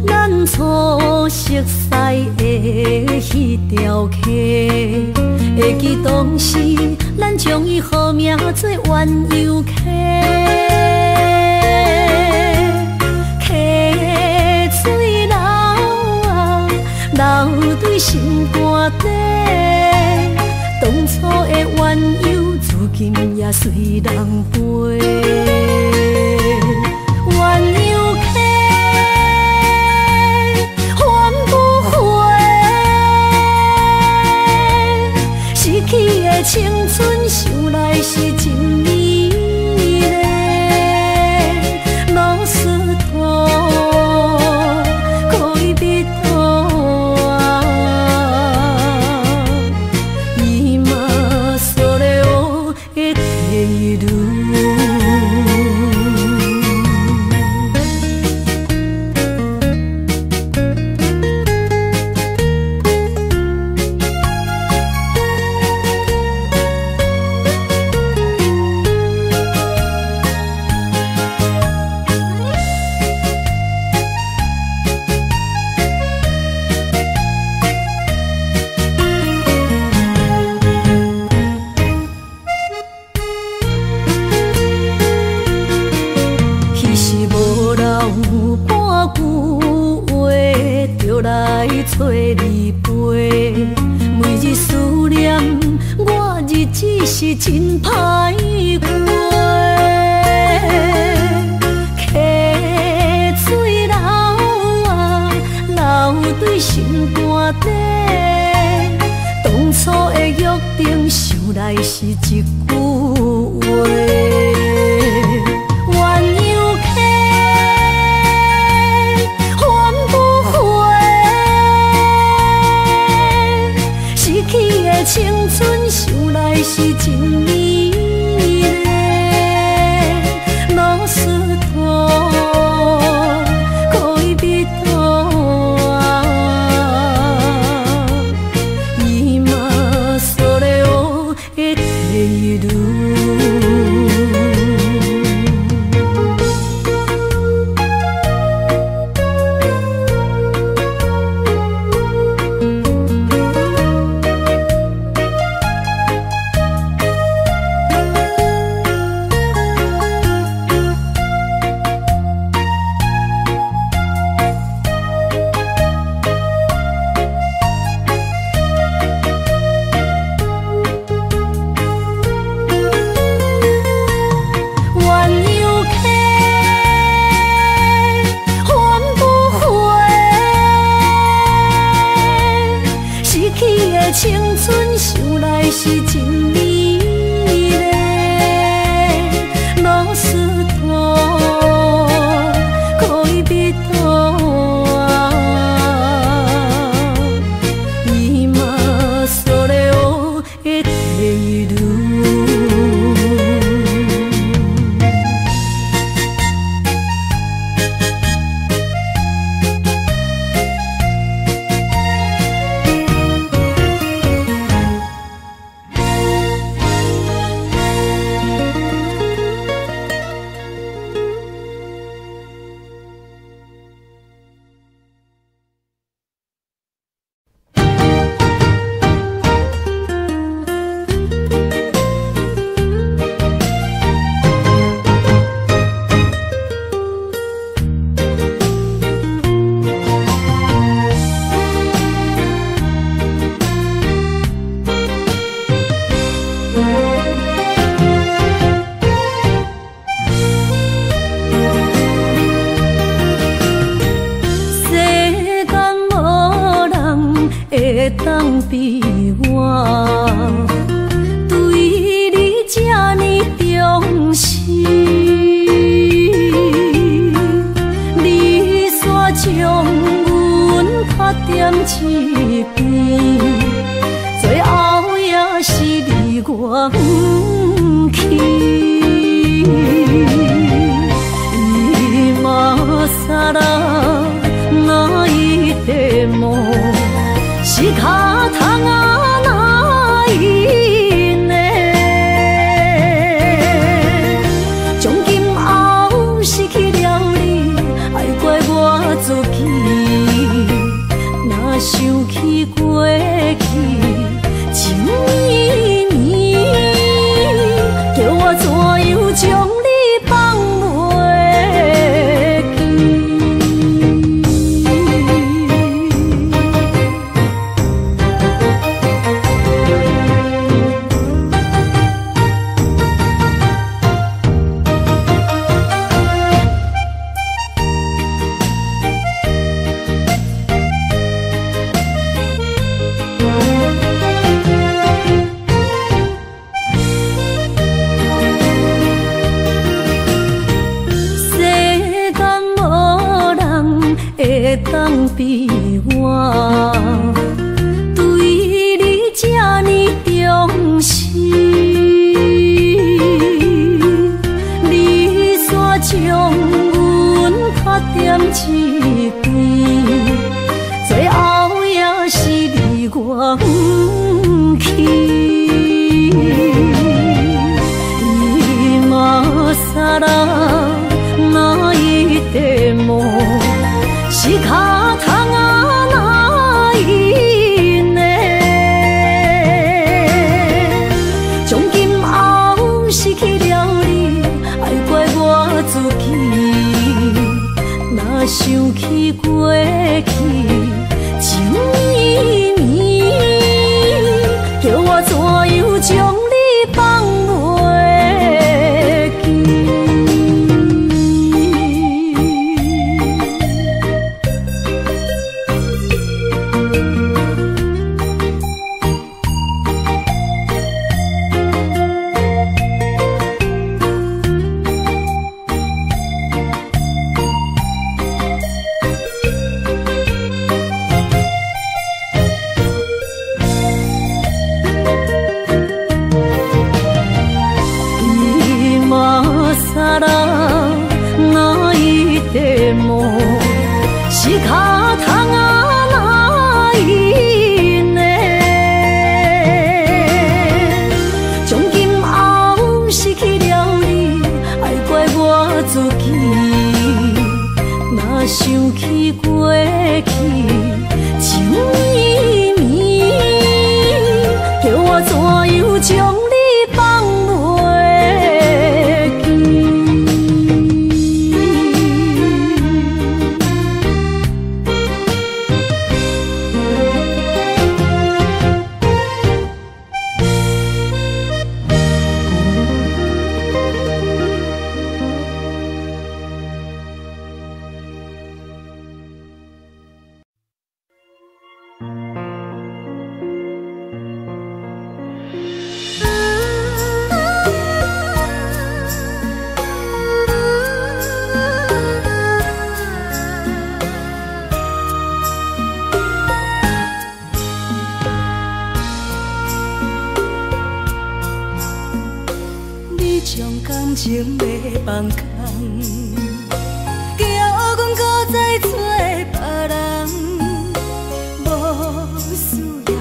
咱初熟悉的迄条溪，会记当时咱将伊号名做鸳鸯溪。溪水流啊，流对心肝底。当初的鸳鸯，如今也随人飞。鸳鸯溪，翻不回，逝去的青春，想来是真美丽。老师徒，可以比途啊，伊嘛所了的地路。找你陪，每日思念，我日子是真歹过。溪水流啊，流对心肝底。当初的约定，想来是一句话。青春想来是真美丽，老师徒可以比途啊，伊嘛所了的地路。青春想来是真美丽，老师徒可以比途啊，伊嘛所了的地路。当比我对你这呢重视，你煞将阮拍点一边，最后也是离我不去。伊嘛撒啦那一地梦。是脚痛啊，哪伊呢？从今后失去了你，爱怪我自起过去，情绵绵，叫我怎样将你放袂记？当比我对你这呢重视，你煞将阮缺点一边，最后也是离我不去。今さら哪一点梦？是脚痛啊，哪一呢？从今后失去了你，爱怪我自己。若想起过去，情绵绵，叫我怎样将你放袂记？哪一点梦是脚痛啊，哪一呢？从今后失去了你，爱怪我自己。若想起过去，情绵绵，叫我怎样将你放袂记？情要放空，叫阮搁再找别人，无需要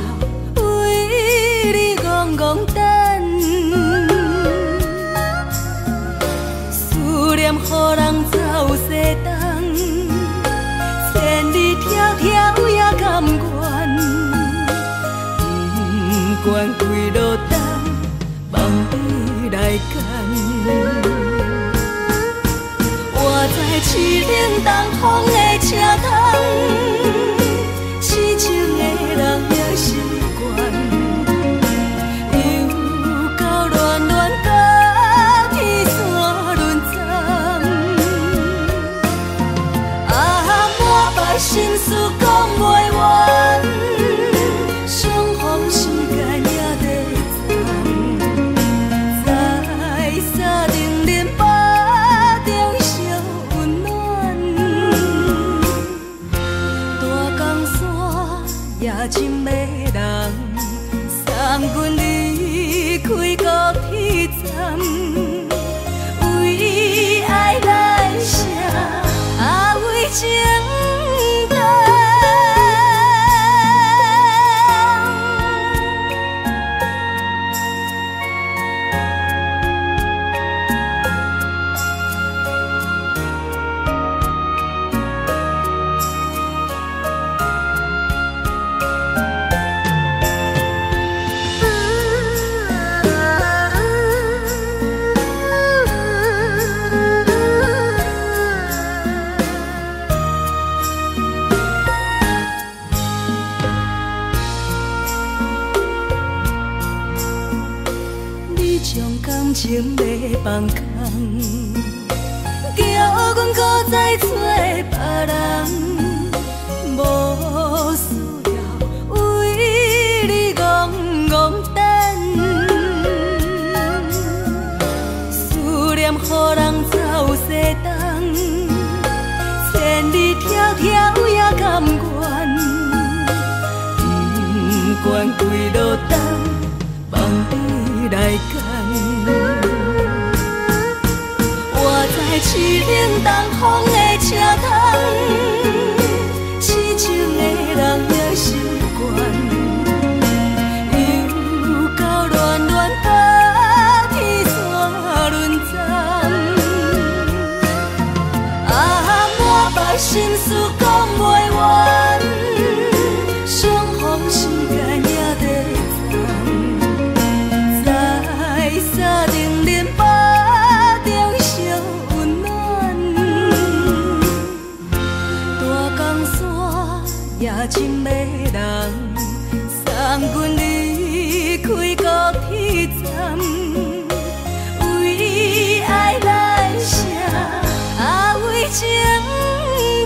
为你戆戆等。思念予人走西东，千里迢迢也甘愿，不管几路灯，梦伊来干。我在凄冷东风的车窗，痴情的人也习惯，又到恋恋甲天山沦陷。啊，满腹心事讲袂完，相逢时间也在站，在山顶林北中烧温暖，大江山夜深的人，送阮离开高铁站，为爱来写为情。情要放空，叫阮搁再找别人，无需要为你戆戆等，思念予人走西东，千里迢迢也甘愿，不管几落冬，放你来干。我在痴冷东风的车窗，痴情的人也习惯，又到恋恋把天线轮转。啊，满腹心事讲袂完，相逢时间也在藏，在沙定林巴中烧温暖，大江山夜深要人，送阮离开高铁站，为爱来声，啊为情重。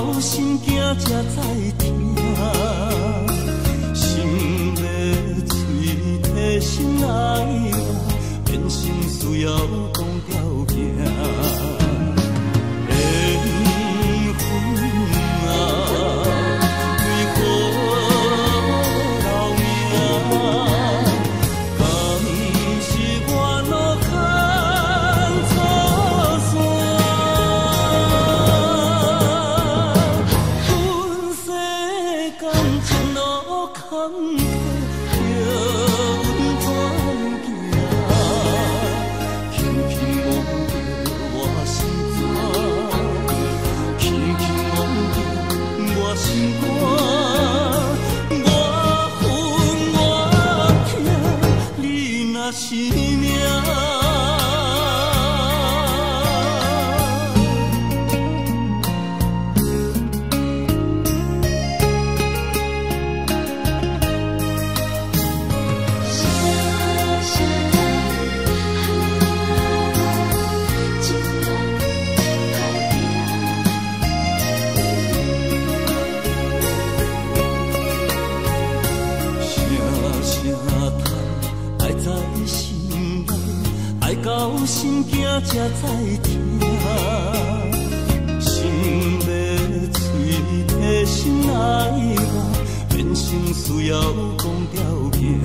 到心惊才知听，心要嘴替心来话，变成需要讲条行。心惊才知听，心要嘴替心来话，变成需要讲条行。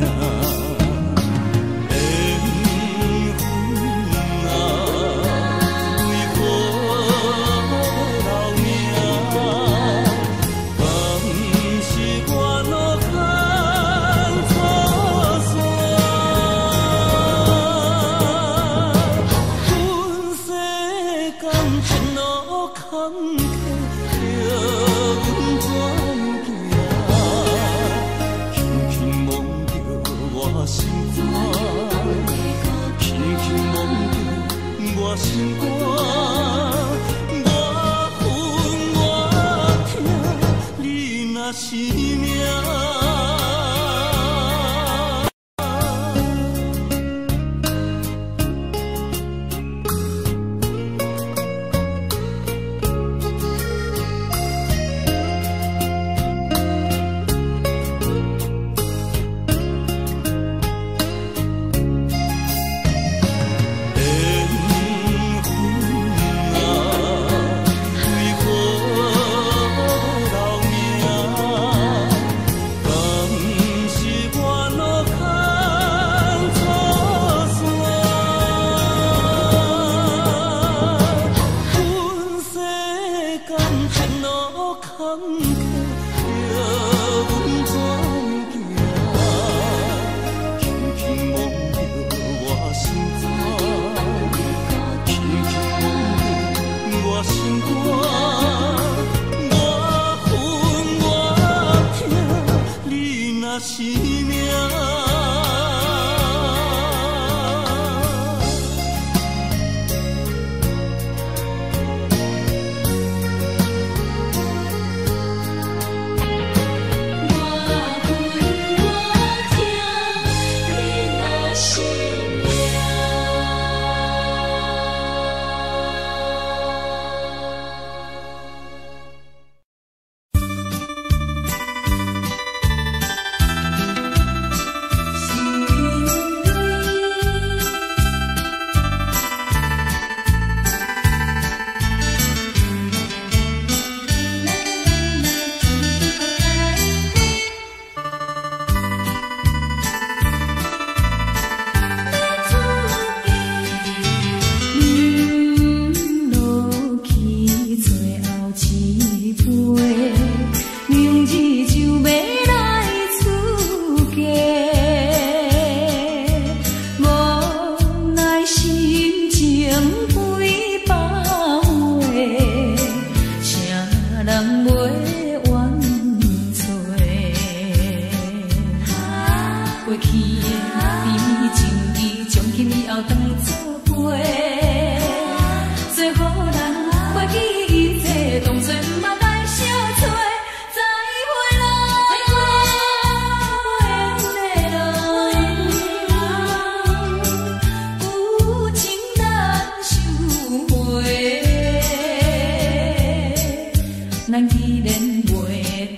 既然袂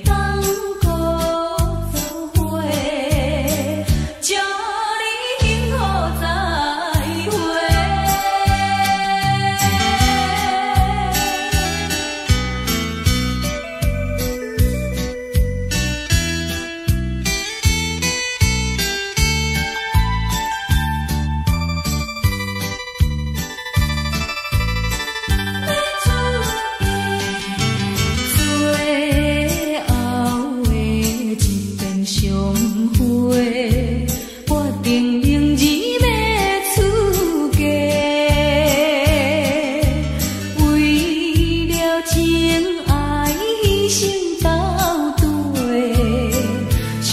当搁做伙，祝你幸福再会。最后的一遍相会，我定仍然要出家，为了情爱牺牲到底，伤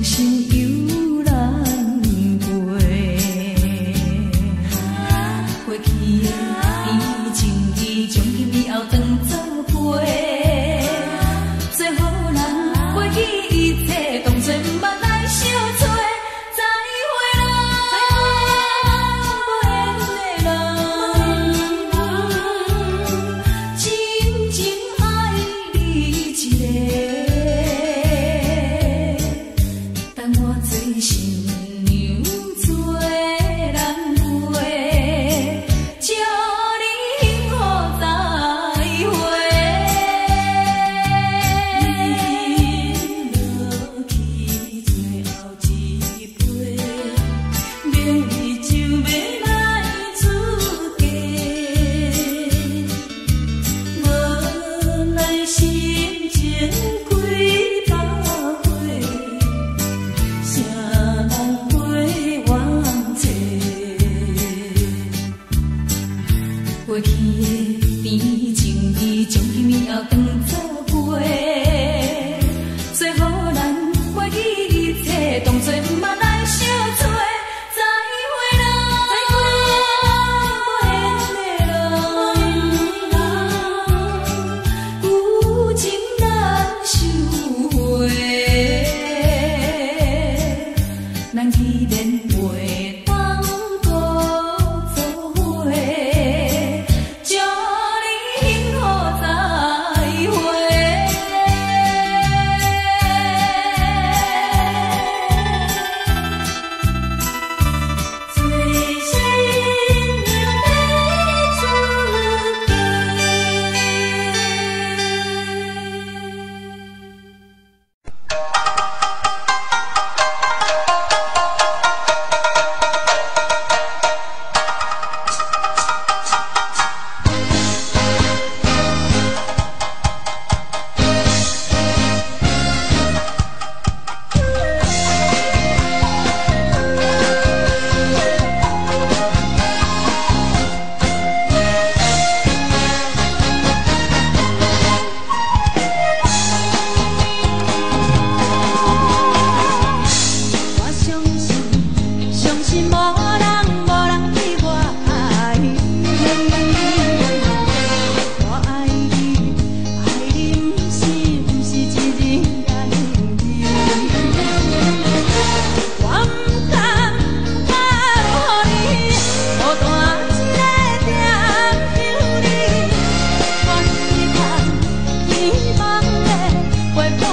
心犹难过。过去的甜情意，从今以后当作陪。最好咱过去一切，当作毋捌来相找。再会啦，无缘的人，真情爱你一个，等我做新娘做人陪，祝你幸福再会。饮落去最后一杯，明日就要来出家，无奈心情几百回，谁人陪冤错？过去的甜情意，从今以后当作陪。最好咱过去一切，当作毋捌来相找。再会啦，无缘的人，旧情难收回。咱既然袂当搁做伙，祝你幸福再会。最新娘要出我相信无人比我爱你。我爱你，爱你不是一日也能记。我不甘予你孤单一个惦想你，我一空希望的陪伴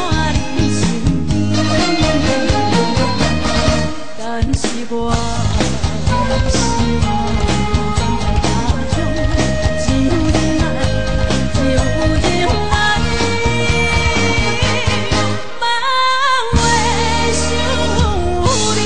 你身边。但是我希望在家中只有忍耐，只有忍耐，莫会想你。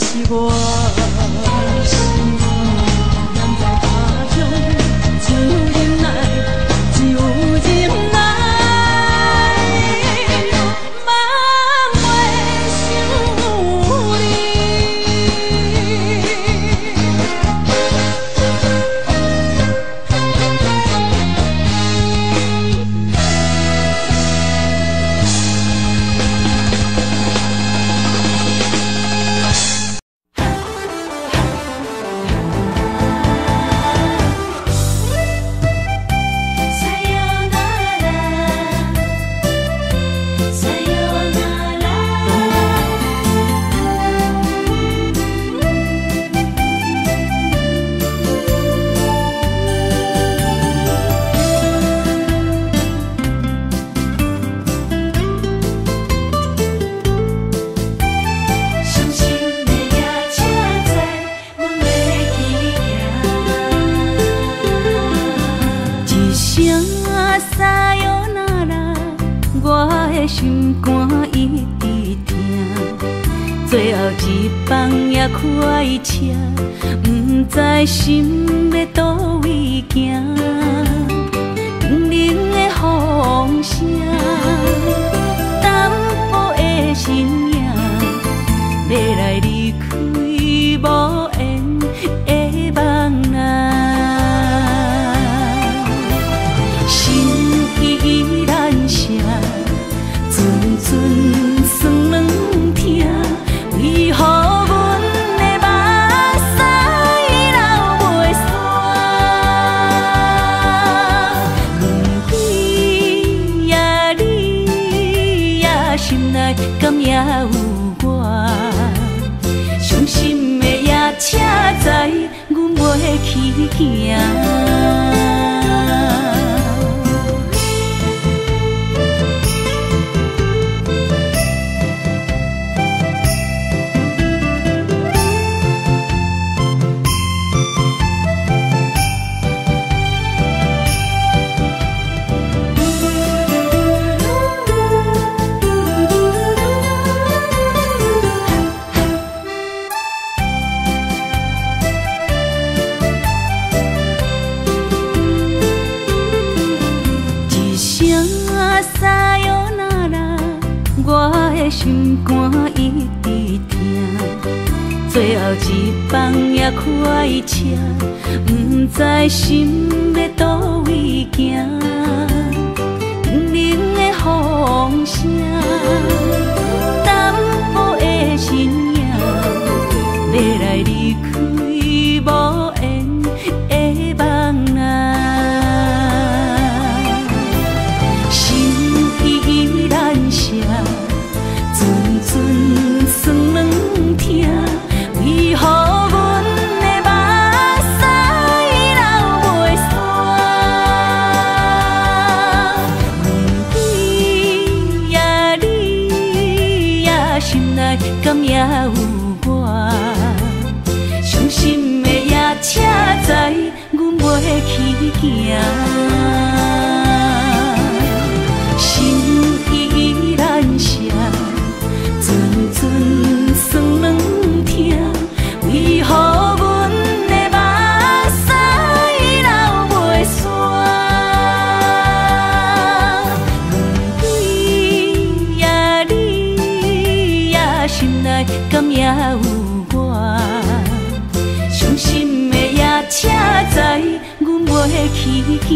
是我。人在他乡，只有忍耐，只有忍耐。梦袂想心肝一直疼，最后一放也开车，不知心要倒位行。冷冷的风声，淡薄的身影，要来离开无缘的梦啊，心依然舍。阵阵酸软疼，为何阮的目屎流袂煞？问你呀，你呀，心内敢也有我？伤心的夜车载，阮袂去行。心肝一直疼，最后一放也开车，不知心要倒位行。冷冷的风声，淡薄的身影，要来离开无缘的梦啊，心依然舍。阵阵酸软疼，为何阮的目屎流袂煞？问你呀，你呀，心内敢也有我？伤心的夜车载，阮袂去行。心依然舍。阵阵酸软疼，为何阮的目屎流袂煞？问你呀，你呀，心内敢也有我？伤心的夜车载，阮袂去行。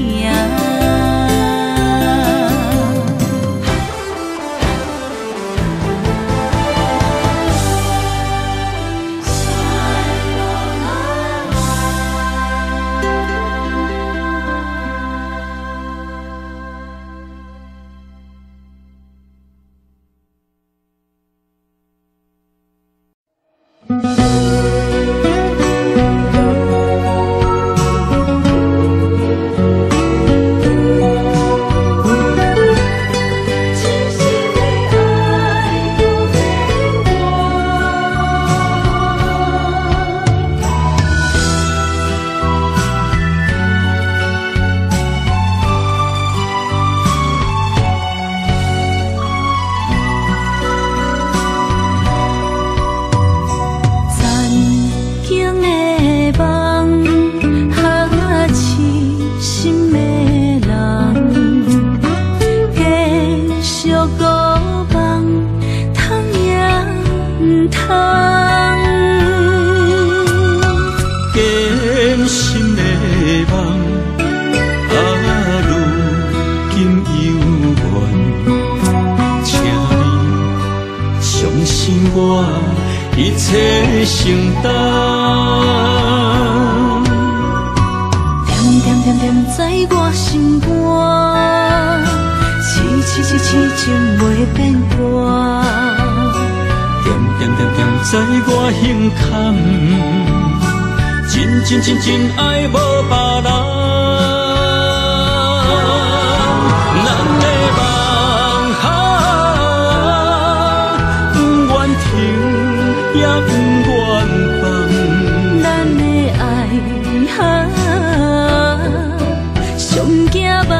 一切承担。点点点在我心肝，痴情袂变卦。点点点点在我胸坎，真爱无别人。咱的梦不愿停，也不愿放。咱的爱上惊梦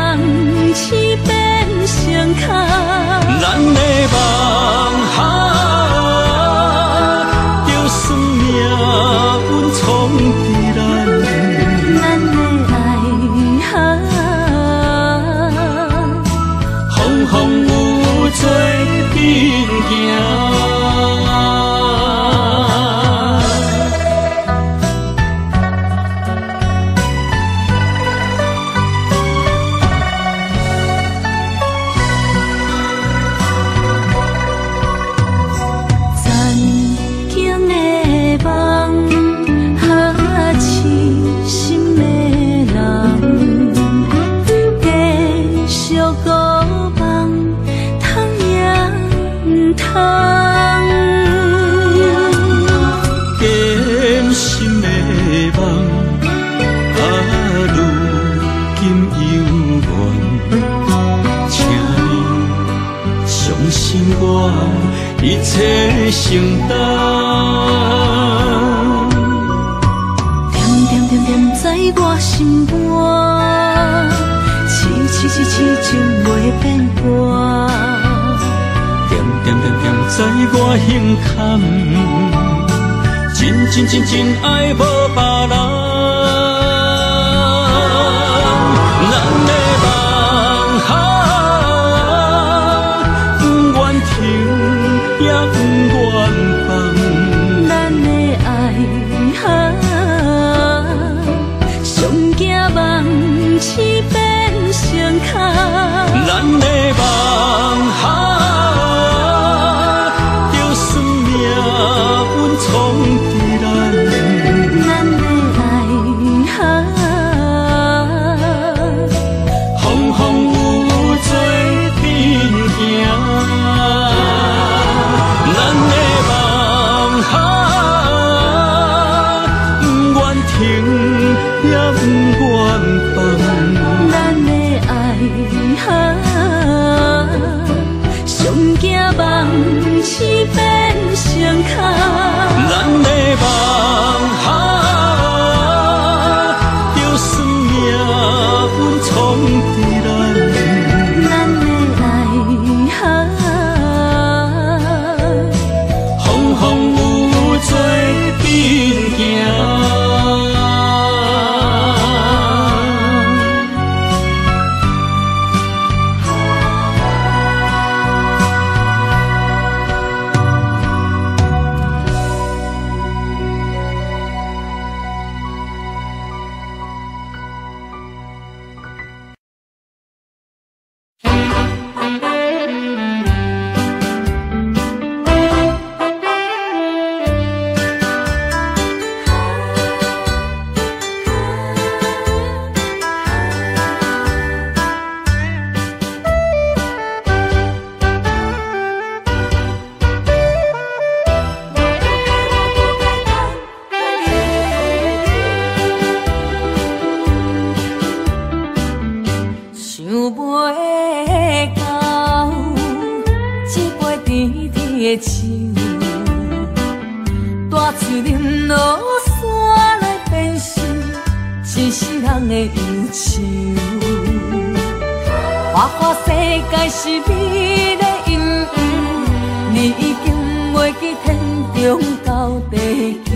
痴变成空。咱的梦就算命运闯伫咱。咱的爱风风雨做阵行。一切承担，点点点在我心肝，痴情袂变卦。点点在我胸坎，真爱无别人。咱的梦不愿停，也不愿放。咱的爱上惊梦痴变成空。咱的梦就算命运闯伫咱。咱的爱风风雨雨做阵行。咱的梦不愿停，也不愿放。咱的爱上惊梦痴变成空。咱的梦就算命运闯伫咱。咱的爱风风雨雨做阵行。大嘴林落山来变成一世人的忧愁。花花世界是美的阴影，你已经袂记天中到地球。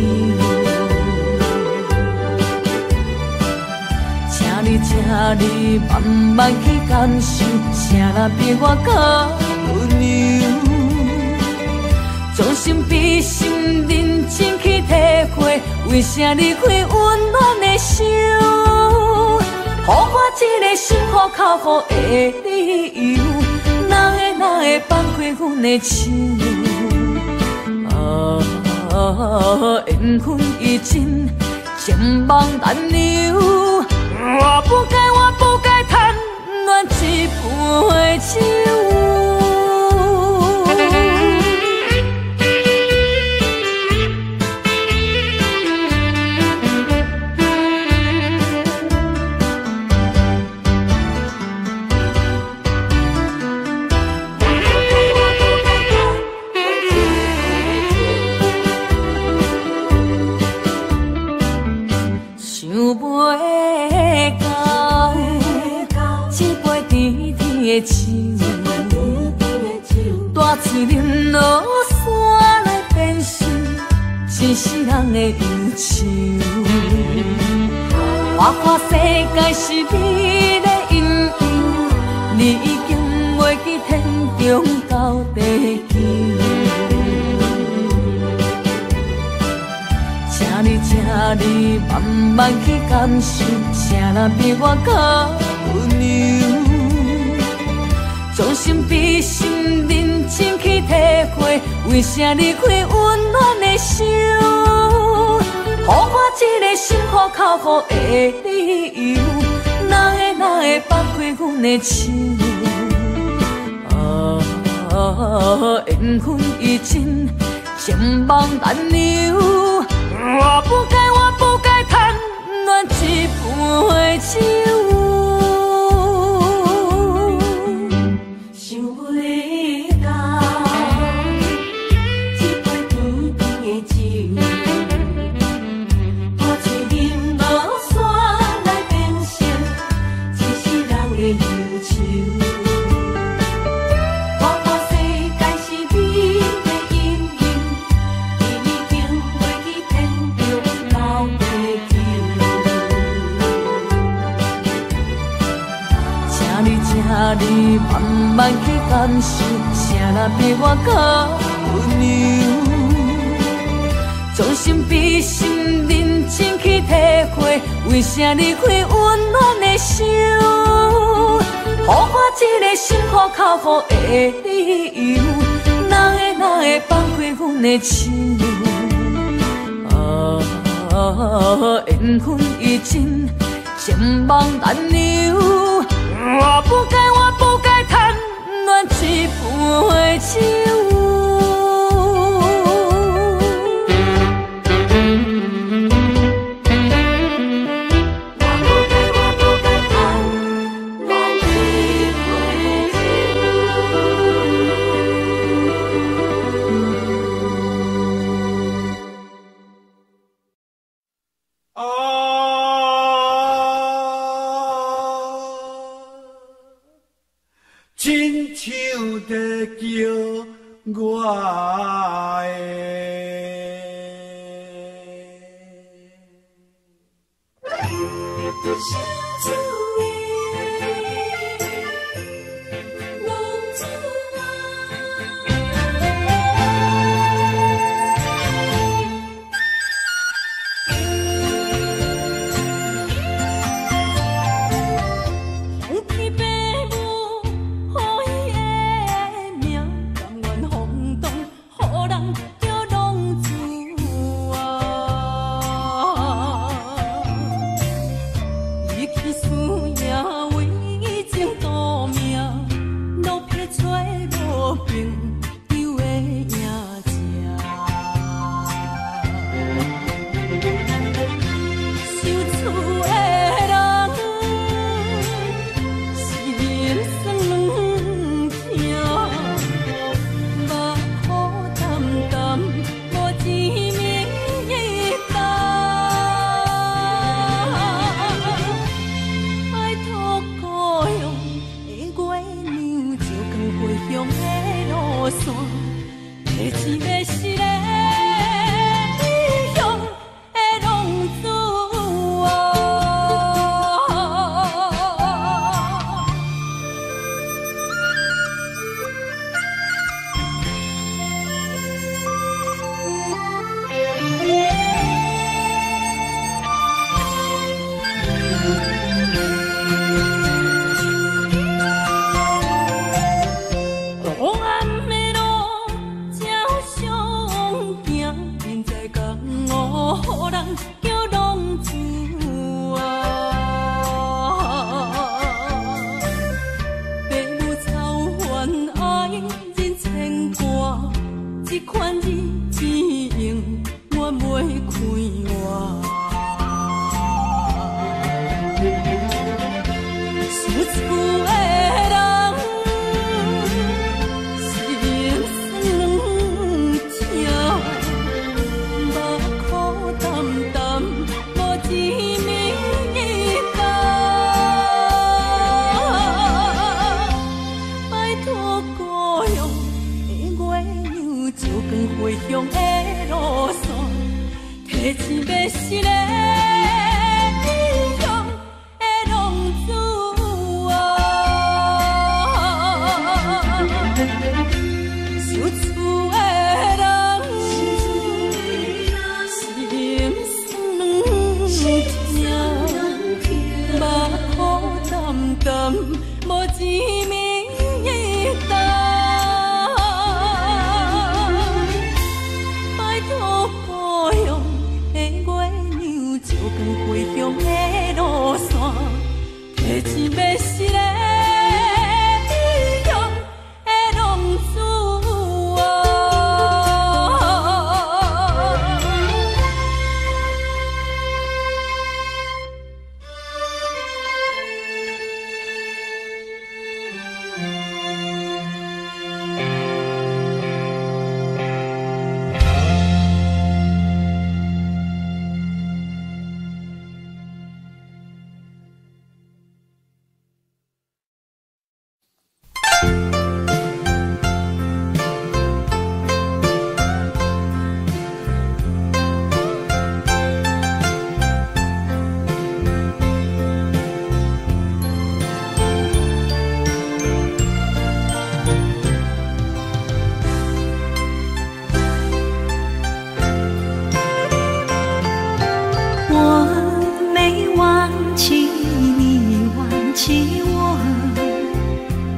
请你慢慢去感受，谁人比我较温柔？将心比心，认真去体会，为啥离开温暖的手？予我一个心苦口苦的理由，哪会放开阮的手？缘分已尽，情梦难留。我不该贪恋一杯酒。大嘴啉落山来变成一世人的忧愁。我看世界是你的阴影，你已经袂记天中到地球。请你慢慢去感受，谁人比我较温柔？将心比心，认真去体会，为啥离开温暖的手？予我一个心苦口苦的理由，哪会放开阮的手？缘分已尽，情梦难留。我不该贪恋一杯酒。你慢慢去感受，谁人比我较温柔？将心比心，认真去体会，为啥离开温暖的手？予我一个心苦口苦的理由，哪会放开阮的手？缘分已尽，情梦难留。我不该贪恋一杯酒。亲像在叫我一暝等，拜托故乡的月娘，照光回乡的路线，提钱要是个异乡的浪子啊。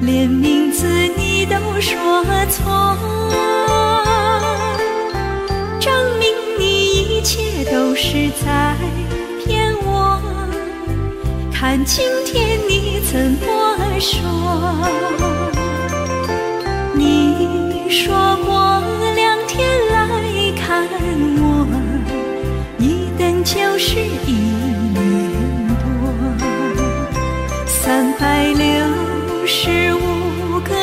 连名字你都说错，证明你一切都是在骗我。看今天你怎么说？你说过2天来看我，一等就是1年多，365个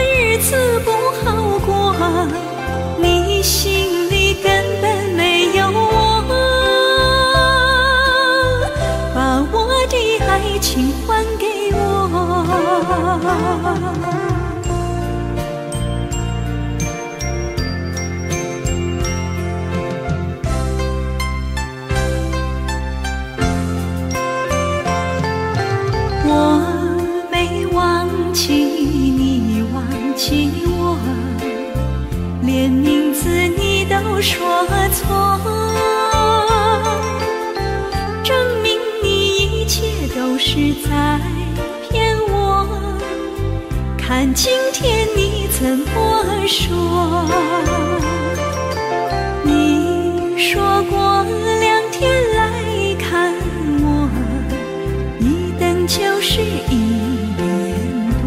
日子不好过，你心里根本没有我，把我的爱情还给我。连名字你都说错，证明你一切都是在骗我。看今天你怎么说？你说过2天来看我，一等就是1年多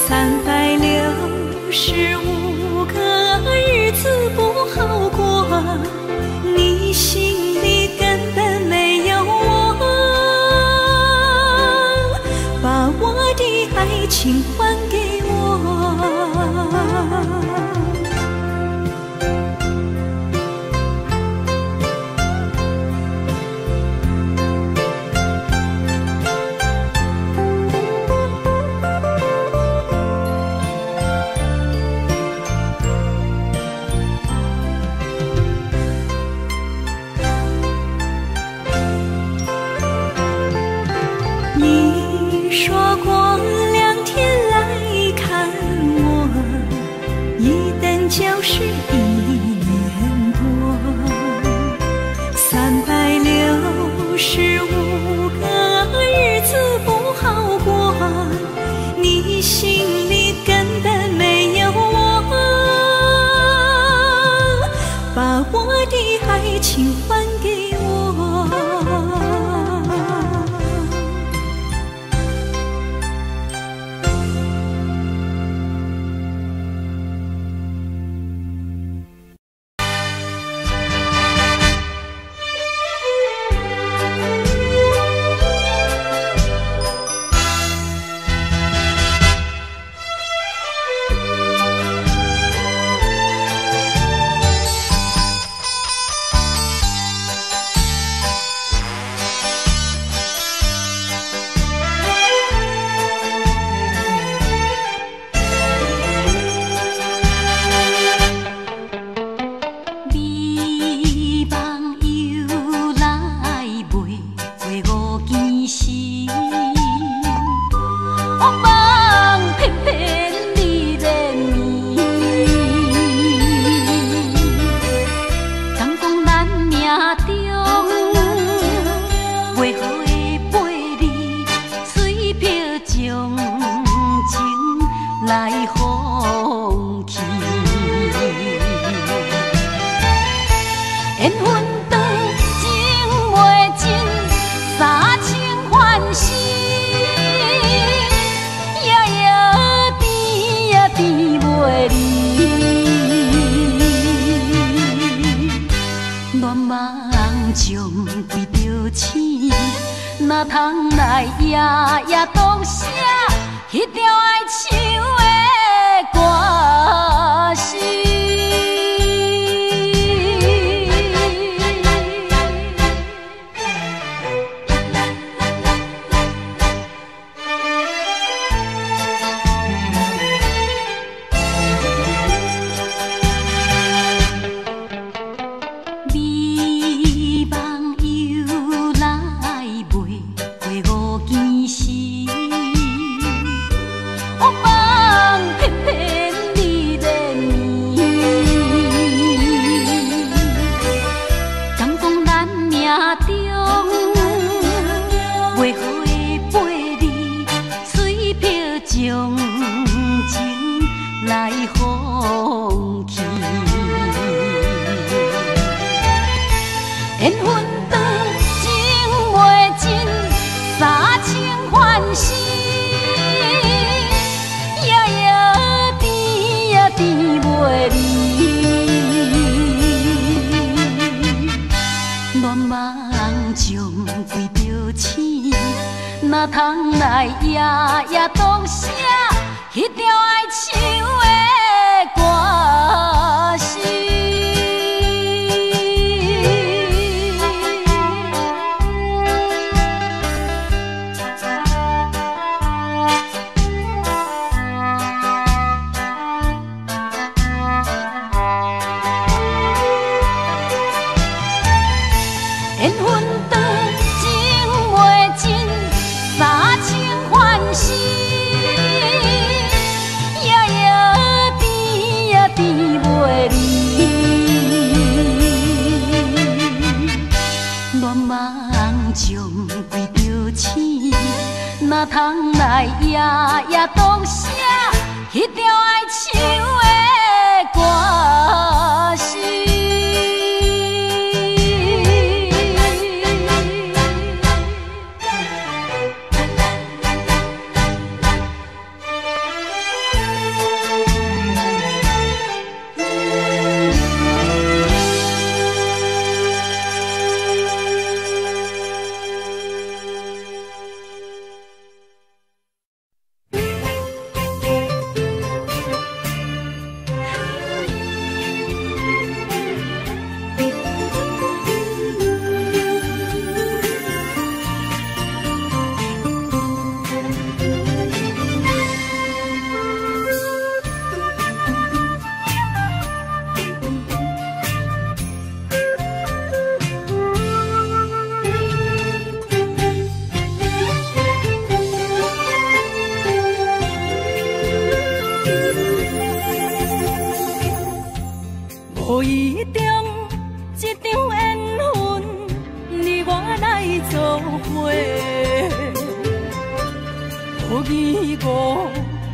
，365个日子不好过，你心里根本没有我，把我的爱情还给我。你说过2天来看我，一等就是1年多，365个日子不好过，你心里根本没有我，把我的爱情还给我。哪通来夜夜读写迄条爱唱的歌词？哪通来夜夜读写迄条爱唱的歌词？缘分长，情袂尽。三情欢喜，夜夜甜呀甜袂离。恋梦将归着醒，哪通来夜夜读写迄条爱唱的歌词？无一点一场缘分，你我来做伙。无义误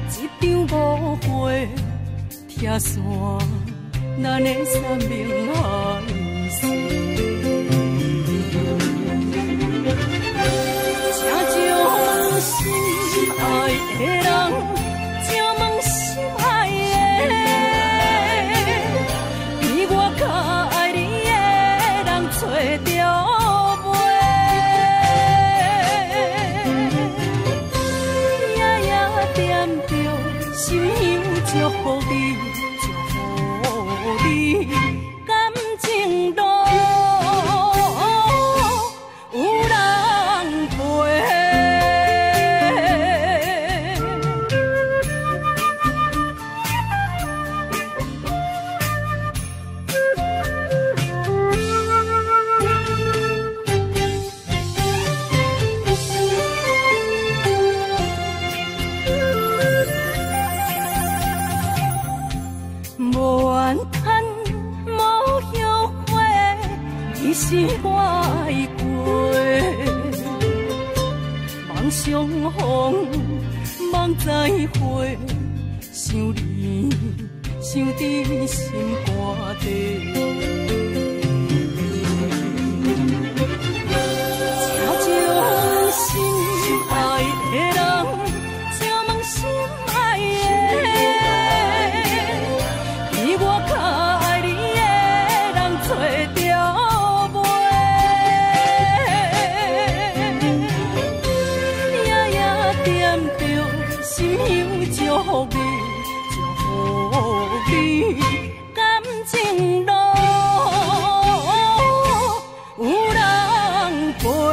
一场误会，拆散咱的三明海誓。请将心爱的人，请问心爱的。找着袂，夜夜惦着，心香祝福你，祝福你，感情路有人陪。无怨叹，无后悔，你是我的过。梦相逢，梦再会，想你，想伫心肝底。心香祝福你，祝福你，感情路有人陪。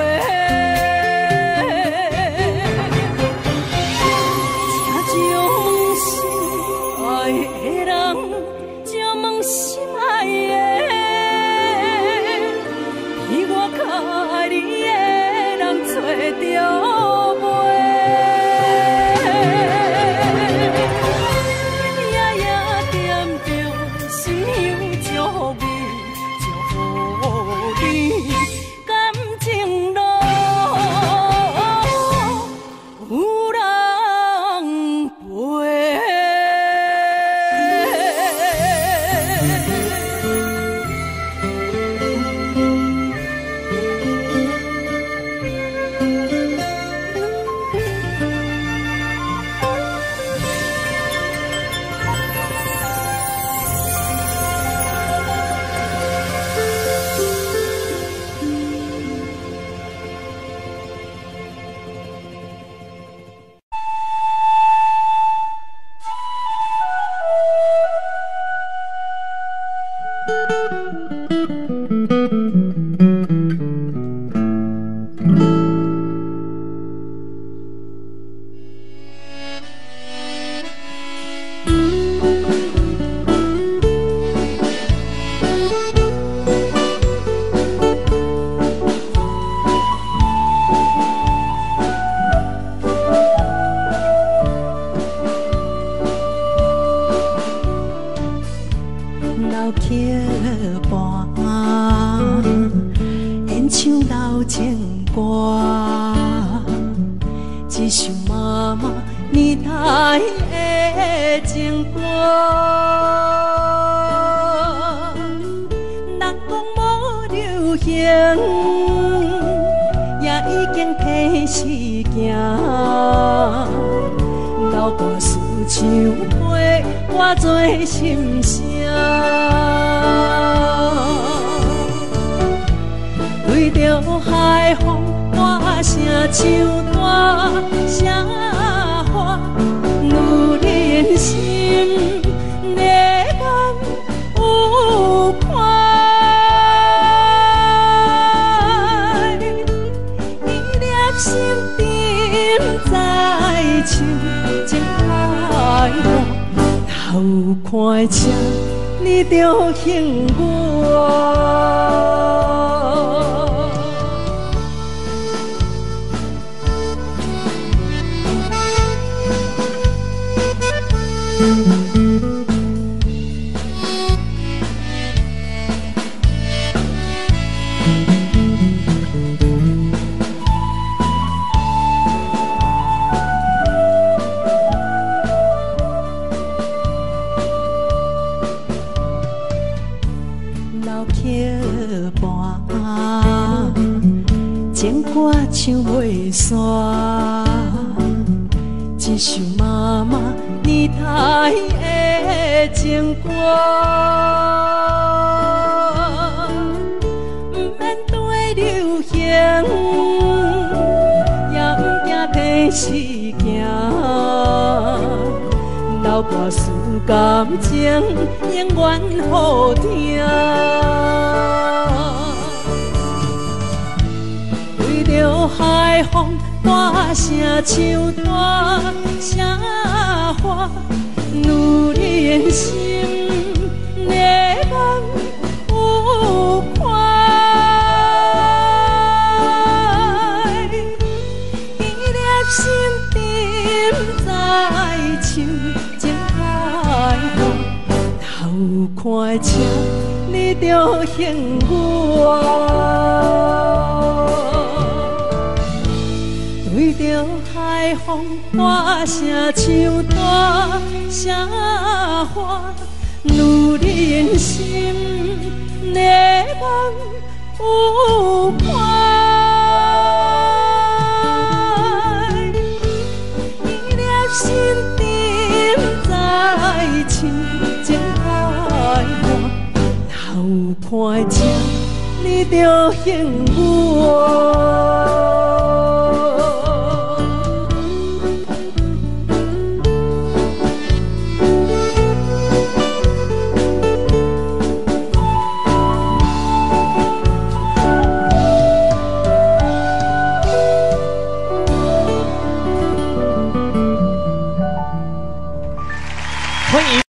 欢迎。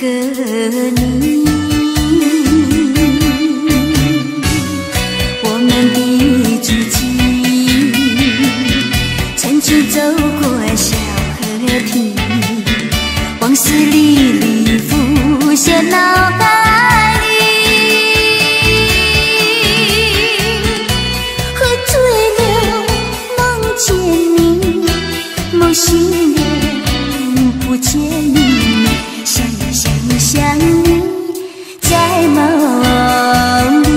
个你。走过小河堤，往事历历浮现脑海里。喝醉了，梦见你，梦醒了，不见你，想你，在梦里。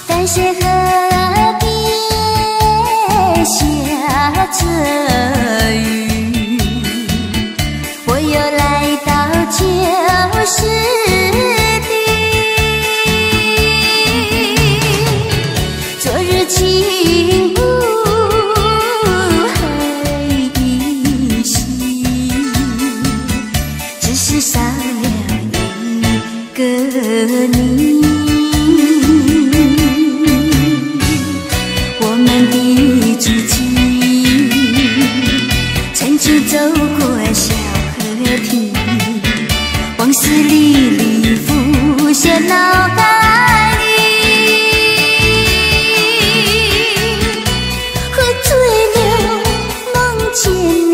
淡水河边下着雨，我又来到旧时地。昨日情无黑依稀，只是少了一个你。我们的足迹曾经走过小河堤，往事历历浮现脑海里。喝醉了，梦见你，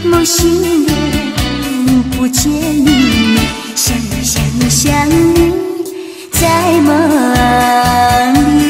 梦醒了，不见你，想你，在梦里。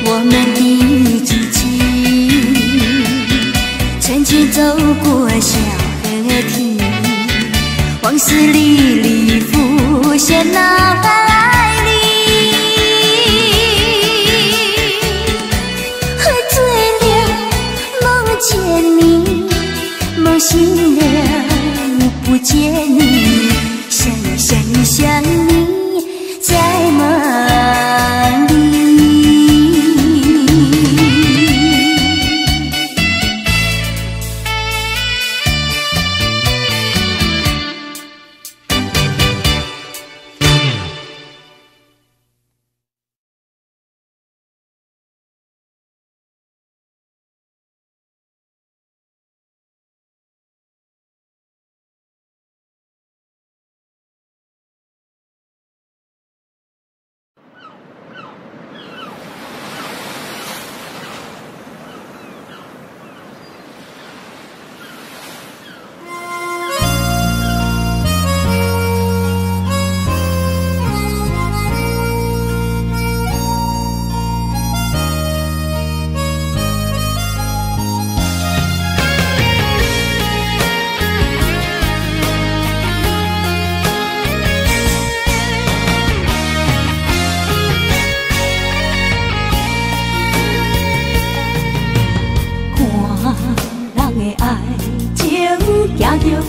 我们的足迹曾经走过小河堤，往事历历浮现脑海里。喝醉了，梦见你，梦醒了，不见你，想你，在梦里。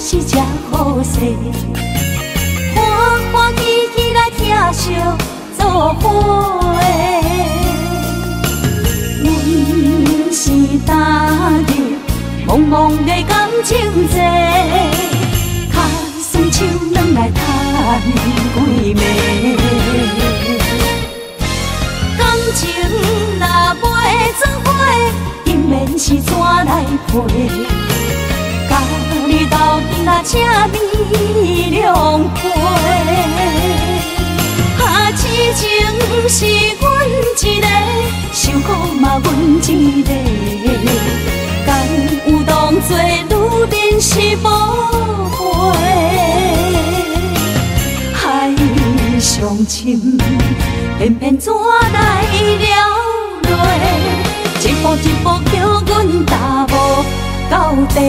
是这好势，欢欢喜喜来疼惜做伙的。阮是踏入茫茫的感情债，卡酸手软来叹几暝。感情若袂做伙，因免是怎来陪？甲你斗阵啊，请你谅解。痴情是阮一个，受苦嘛阮一个。敢有当作女人是无悔？海上深，偏偏怎来了落？一步一步叫阮踏无到底。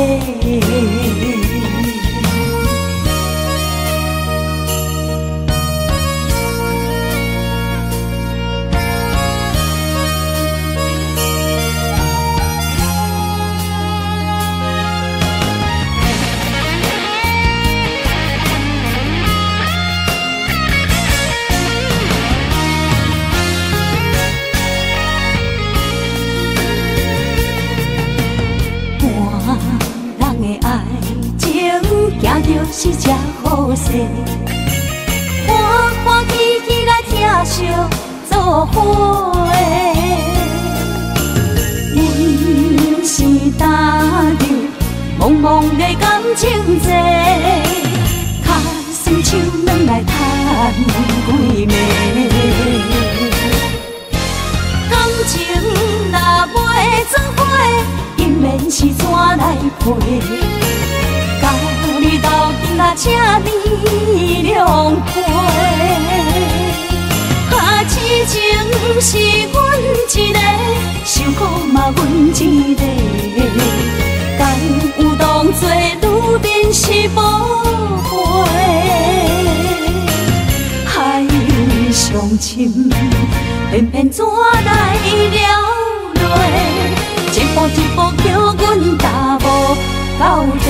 是真好势，欢欢喜喜来疼惜做伙的。阮是担着茫茫的感情债，卡算手软来赚几暝。感情若袂做伙，因免是怎来陪？甲你斗阵啊，请你谅解。啊，痴情是阮一个，受苦嘛阮一个。敢有当作女人是无悔？海上深，偏偏怎来了落？一步一步叫阮踏无到底。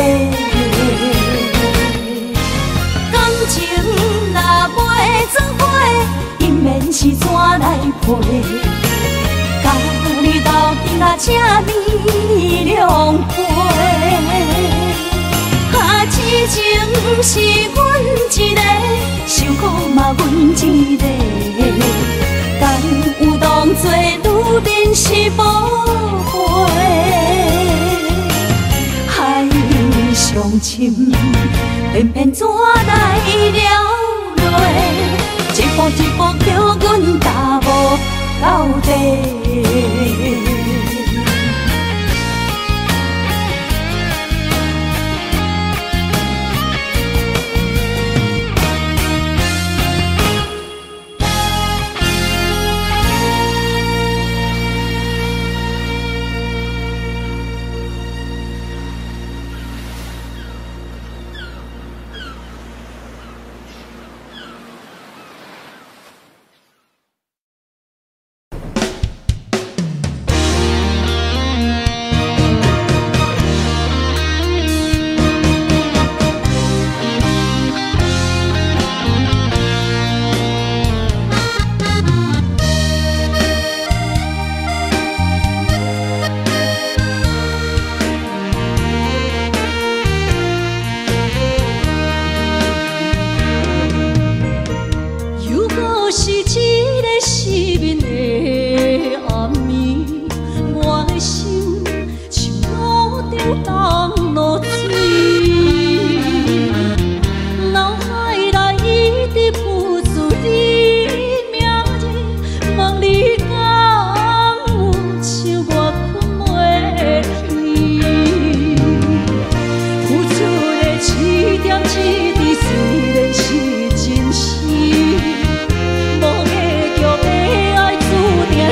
感情若袂做伙，因免是怎来陪？甲你斗阵啊，请你谅解。啊，痴情是阮一个，受苦嘛阮一个。敢有当作女人是无悔？海上深，偏偏怎来了落？一步一步叫阮踏无到底。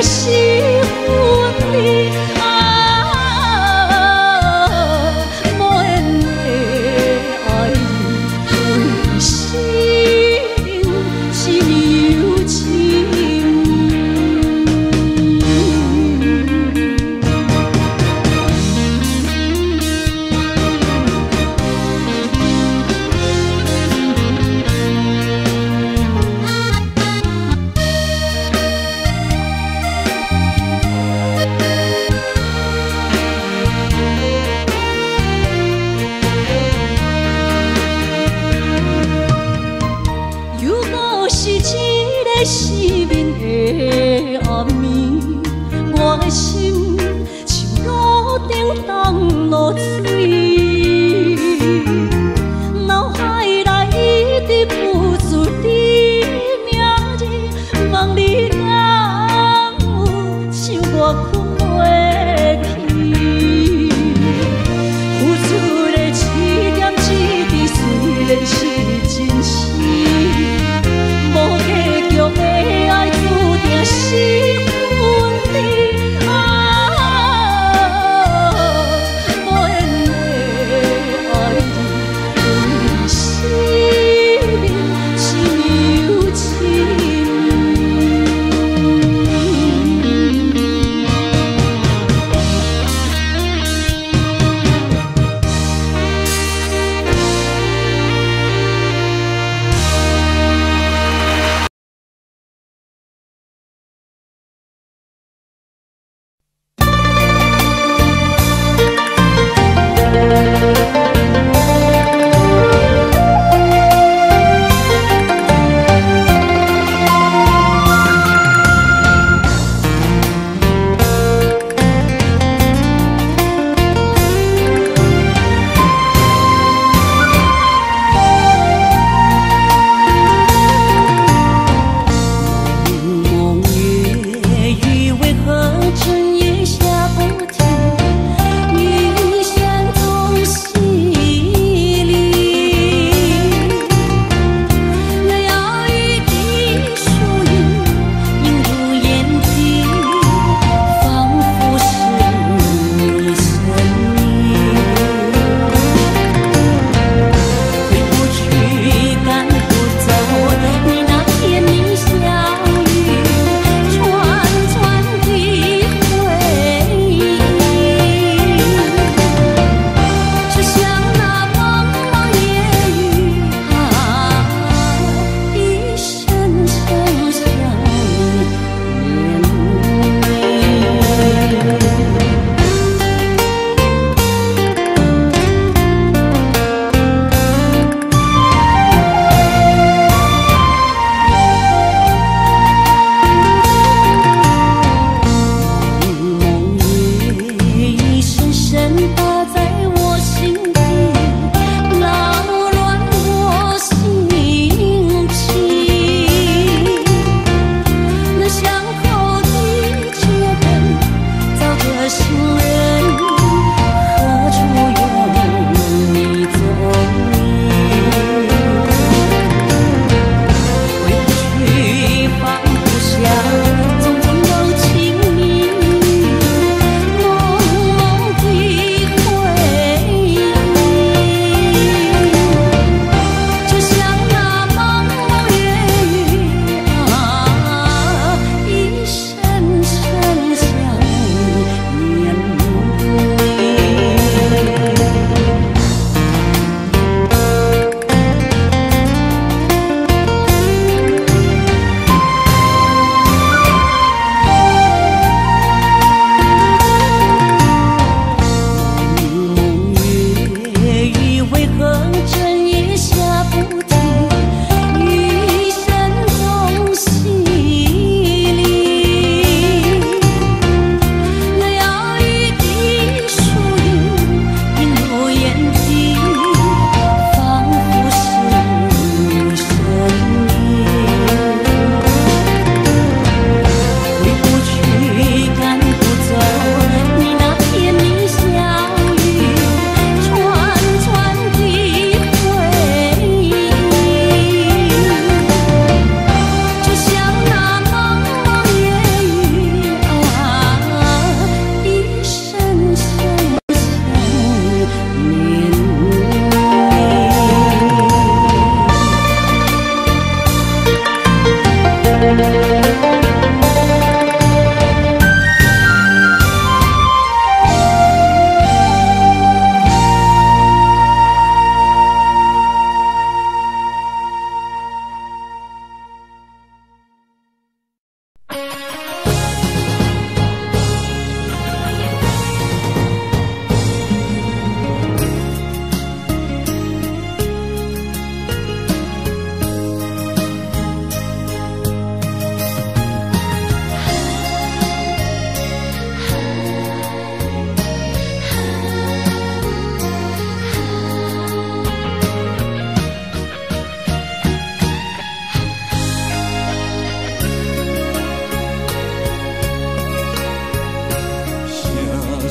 是阮的爱。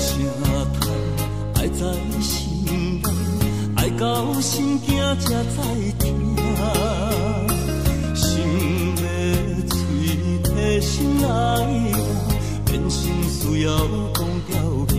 声叹，爱在心内，爱到心惊才知听。心要嘴替心爱我，变心需要讲条件。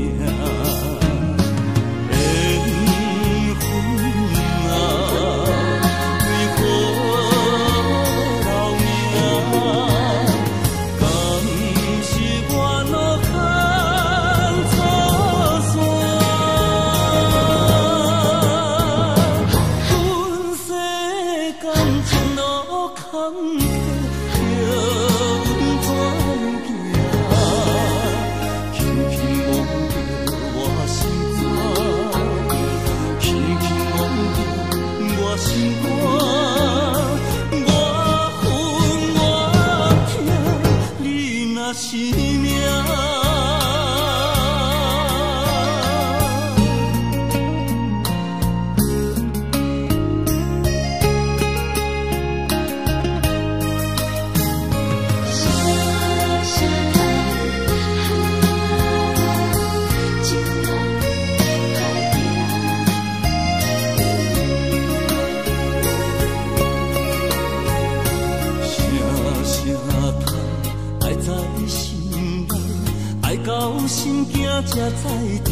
才知听，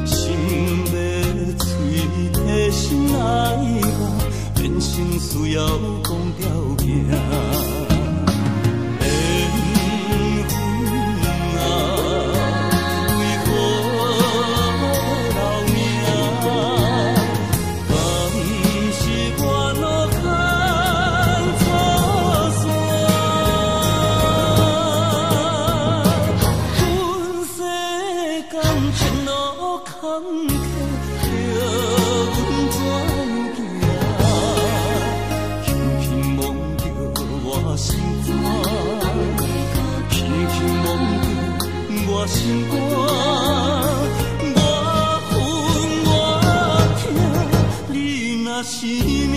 心要嘴替心爱我，变成需要讲条件。心肝，我恨我痛，你若是命。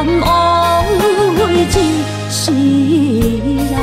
阎王为一世人。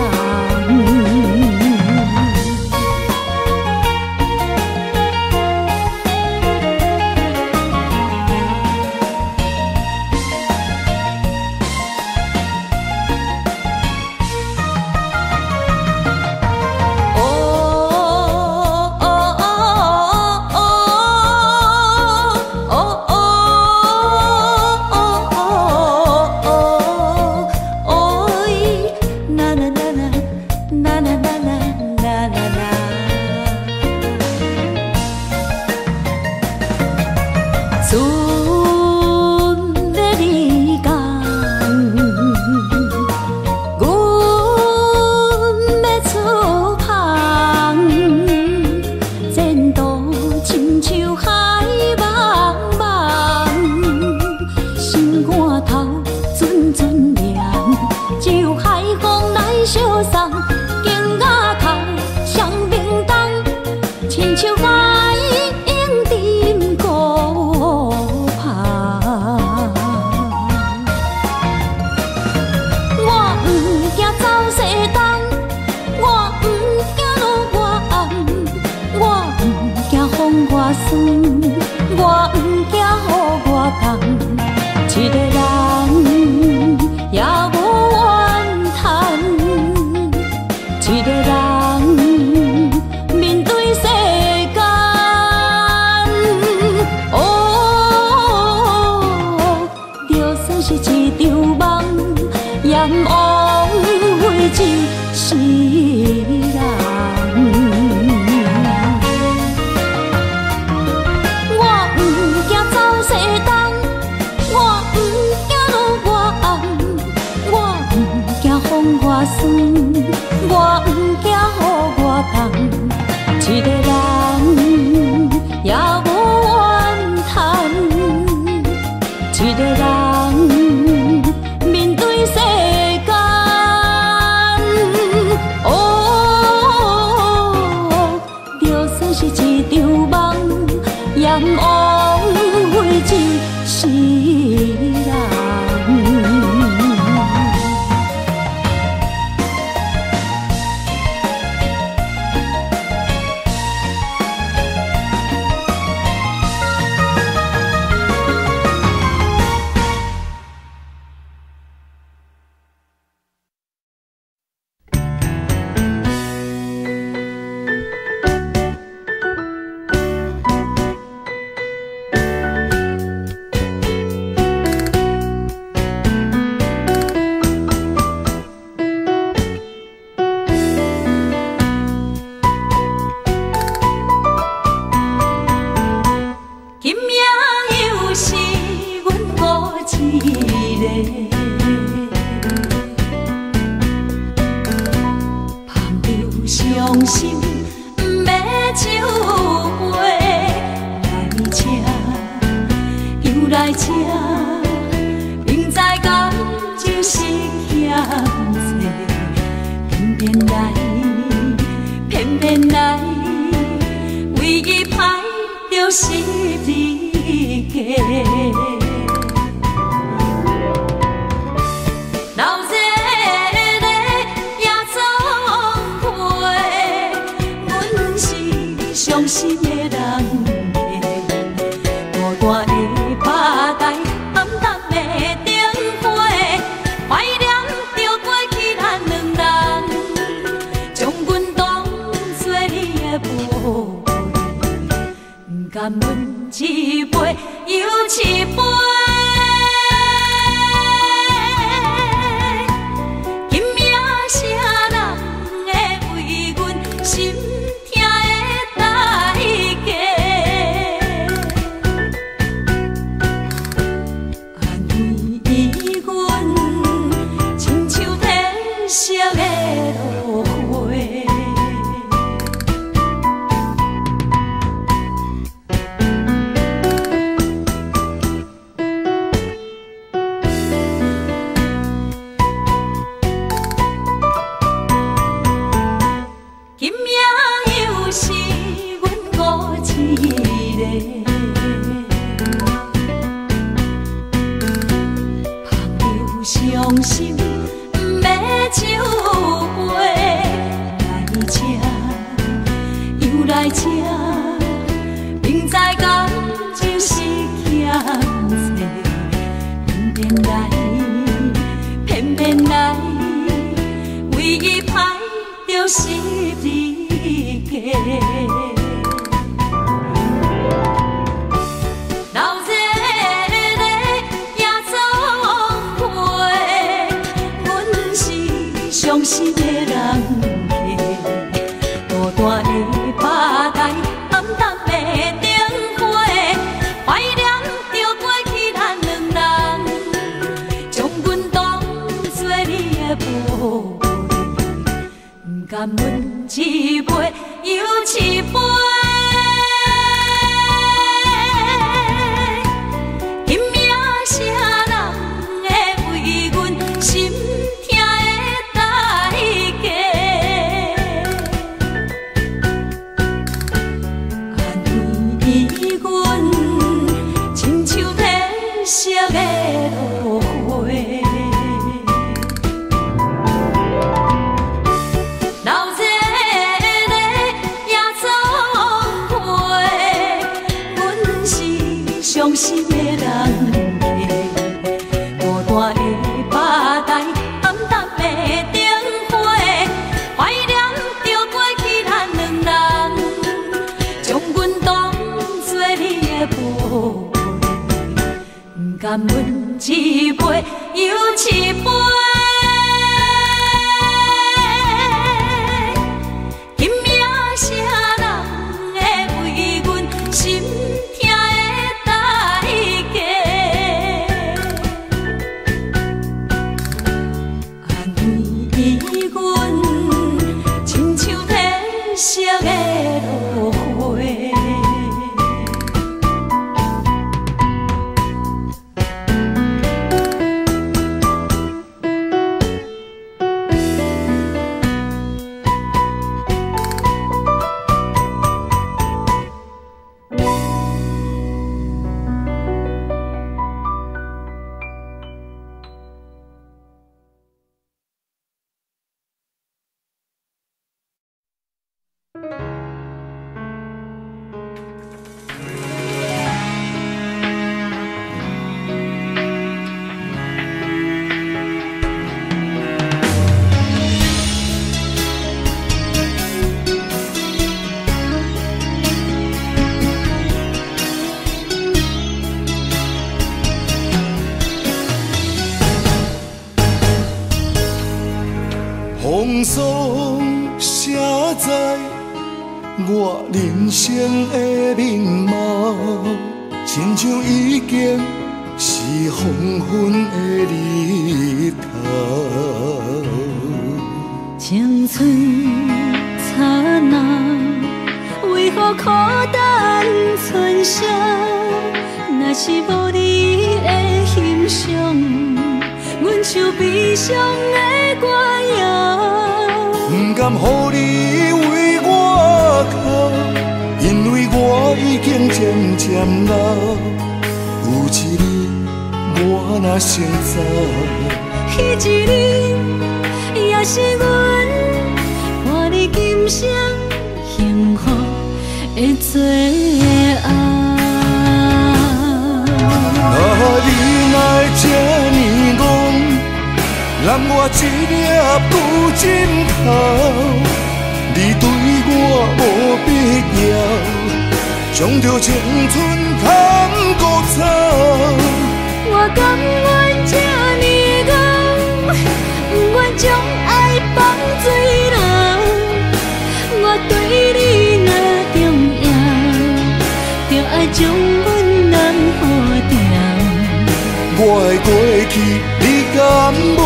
伤心要酒杯，来吃又来吃，明知感情是欠债，偏偏来，唯一歹就是你家。伤心的人客，孤单的吧台，暗淡的灯花，怀念着过去咱两人，将阮当作你的宝贝，不甘阮一杯又一杯。伤心的人客，孤单的吧台，暗淡的灯花，怀念着过去咱两人，将阮当作你的宝贝，不甘阮一杯又一杯。风霜写在我人生的面貌，亲像已经是黄昏的日头。青春刹那，为何孤单存剩？若是无你的欣赏，阮就悲伤的歌谣。不甘予你为我哭，因为我已经渐渐老。有一日我若先走，彼一日也是阮伴你今生幸福的最后。你若会这呢戆，揽我一粒旧枕头，你对我无必要，将着青春通孤草。我甘愿这呢戆，不愿将爱放水流。我对你若重要，就爱将阮人付掉。我的过去，你敢袂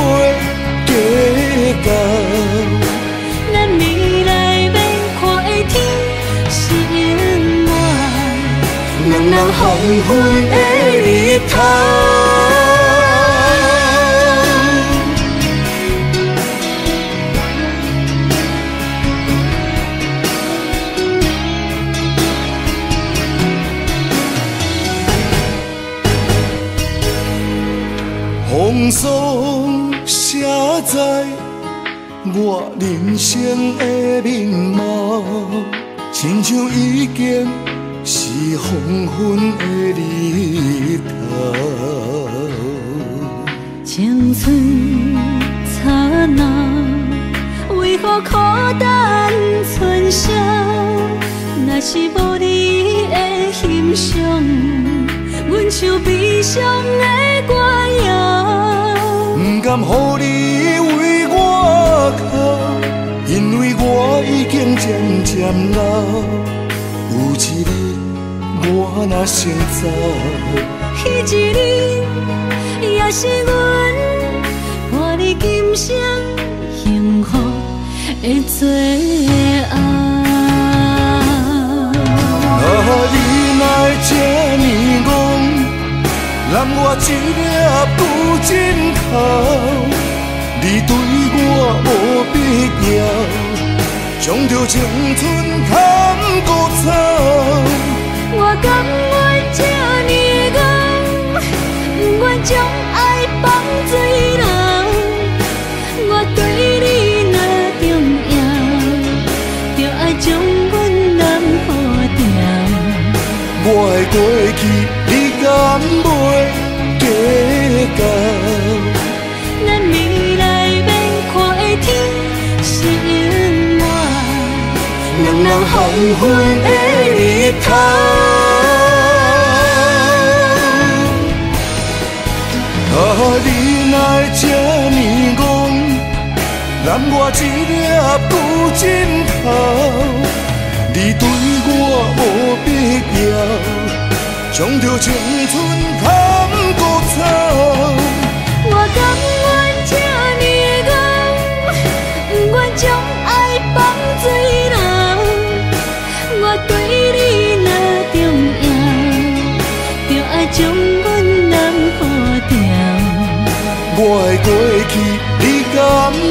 计较？咱未来要看的天是永远，两人黄昏的日头。风霜写在我人生的面貌，亲像已经是黄昏的日头。青春刹那，为何孤单春宵？若是无你的欣赏，阮像悲伤的歌谣。不甘予你为我哭，因为我已经渐渐老。有一日我若先走，彼一日也是阮伴你今生幸福的最后。你哪会这呢戆，揽我一粒旧枕头？你对我无必要，将着青春砍孤草。我甘愿这呢戆，不愿将爱放水流。我对你若重要，就爱将阮男付掉。我的过去，你敢袂计较？咱未来免看的天是永远，两人黄昏的日头。你哪会这呢戆，揽我一粒旧枕头？你对我无必要，将着青春砍孤草。我甘愿这呢戆，不愿将爱放水流。我对你若重要，就爱将阮男付掉。我的过去，你敢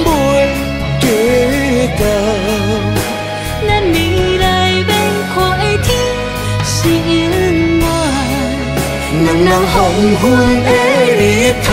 袂计较？咱未来免看的天是永远，两人黄昏的日头。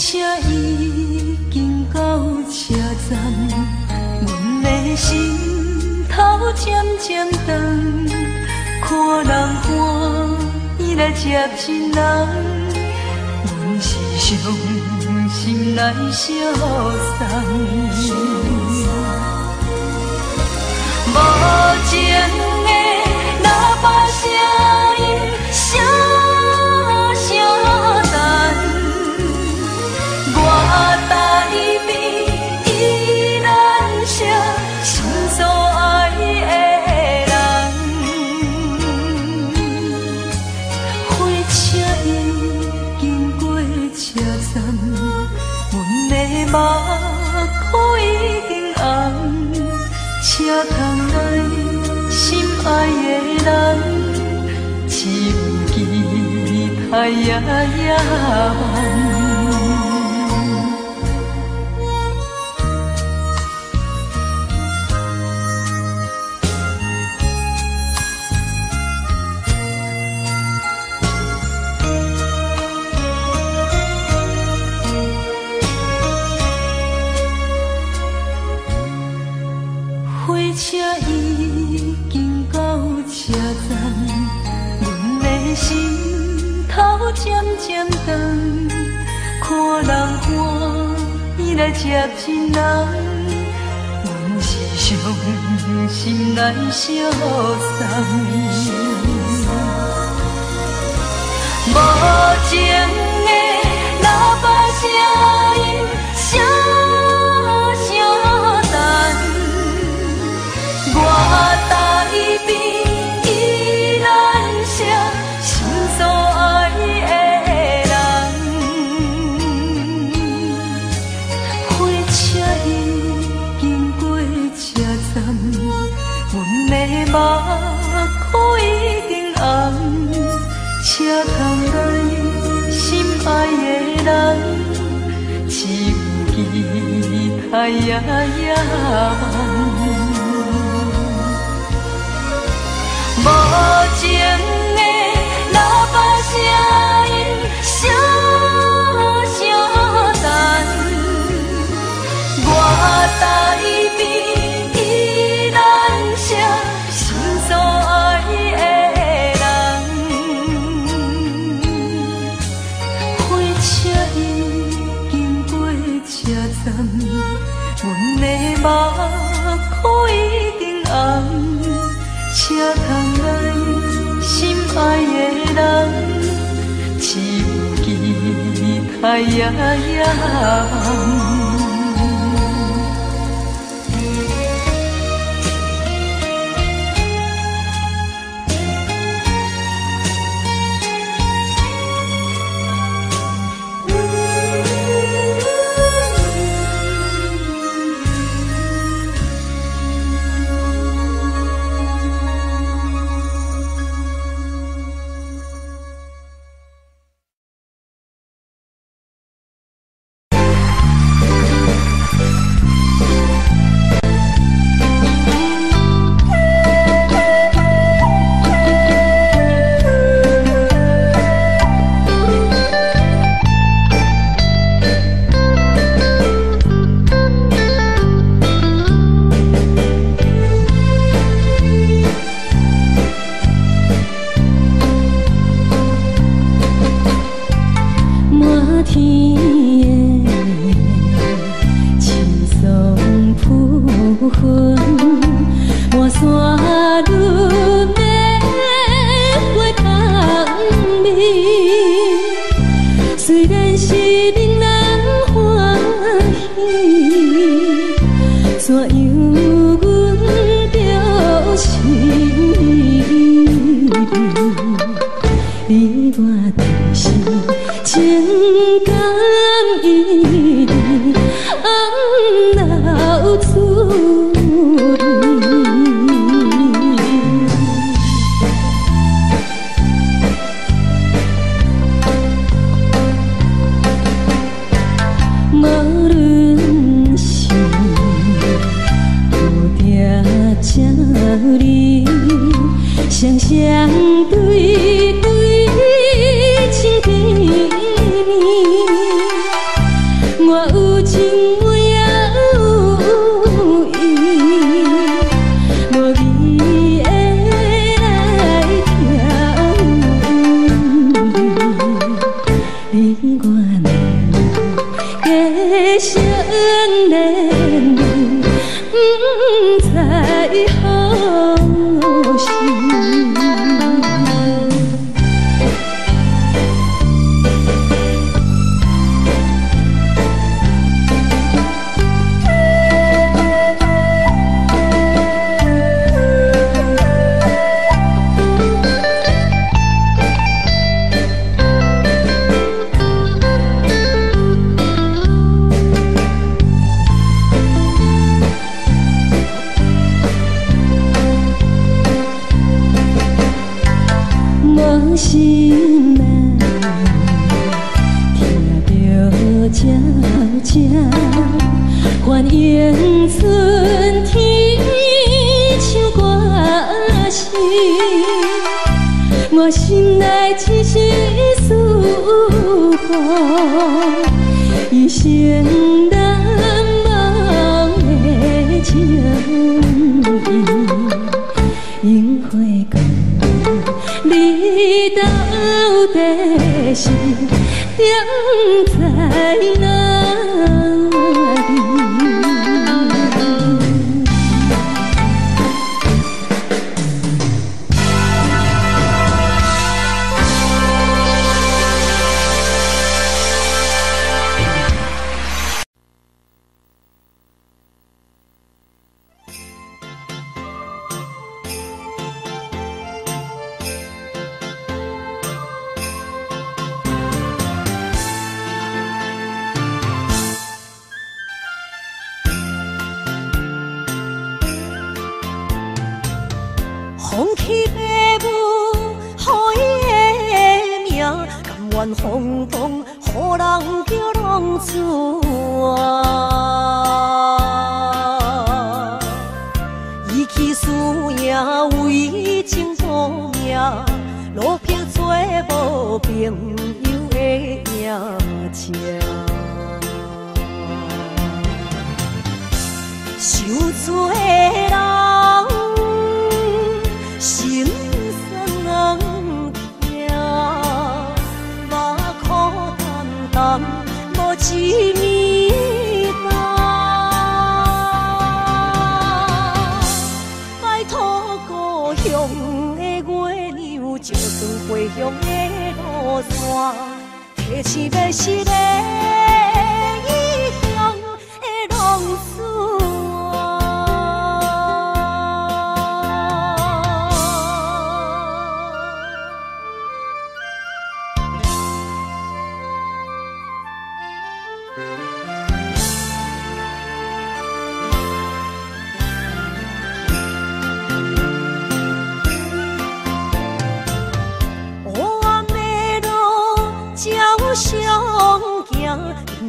车已经到车站，阮的心头渐渐长，看人欢喜来接亲人，阮是伤心来相送。无情的喇叭声音，声声等。我台边依然是心所爱的人，火车已经过车站，阮的目眶已经红，车窗内心爱的人，只有期待夜夜梦。火车已经到车站，阮的心渐渐长，看人欢，伊来接真人，阮是伤心来相送。无情的喇叭声音，声声淡，我台边依然写心所爱的人，火车已经过车站，阮的目眶已经红。车窗内心爱的人，只有期待夜夜无情的喇叭声音，声声淡，我台边依然写心所爱的。阮的目眶已经红，车窗内心爱的人，只有期待夜夜你到底是定在哪里？放弃父母，予伊的名，甘愿轰动，予人叫浪子啊！伊去输赢为情赌命，路撇做无朋友的赢情。受罪的人。心酸痛，目眶淡淡，无一面答。摆脱故乡的月亮，照光回乡的路线，提起要是个异乡的浪子。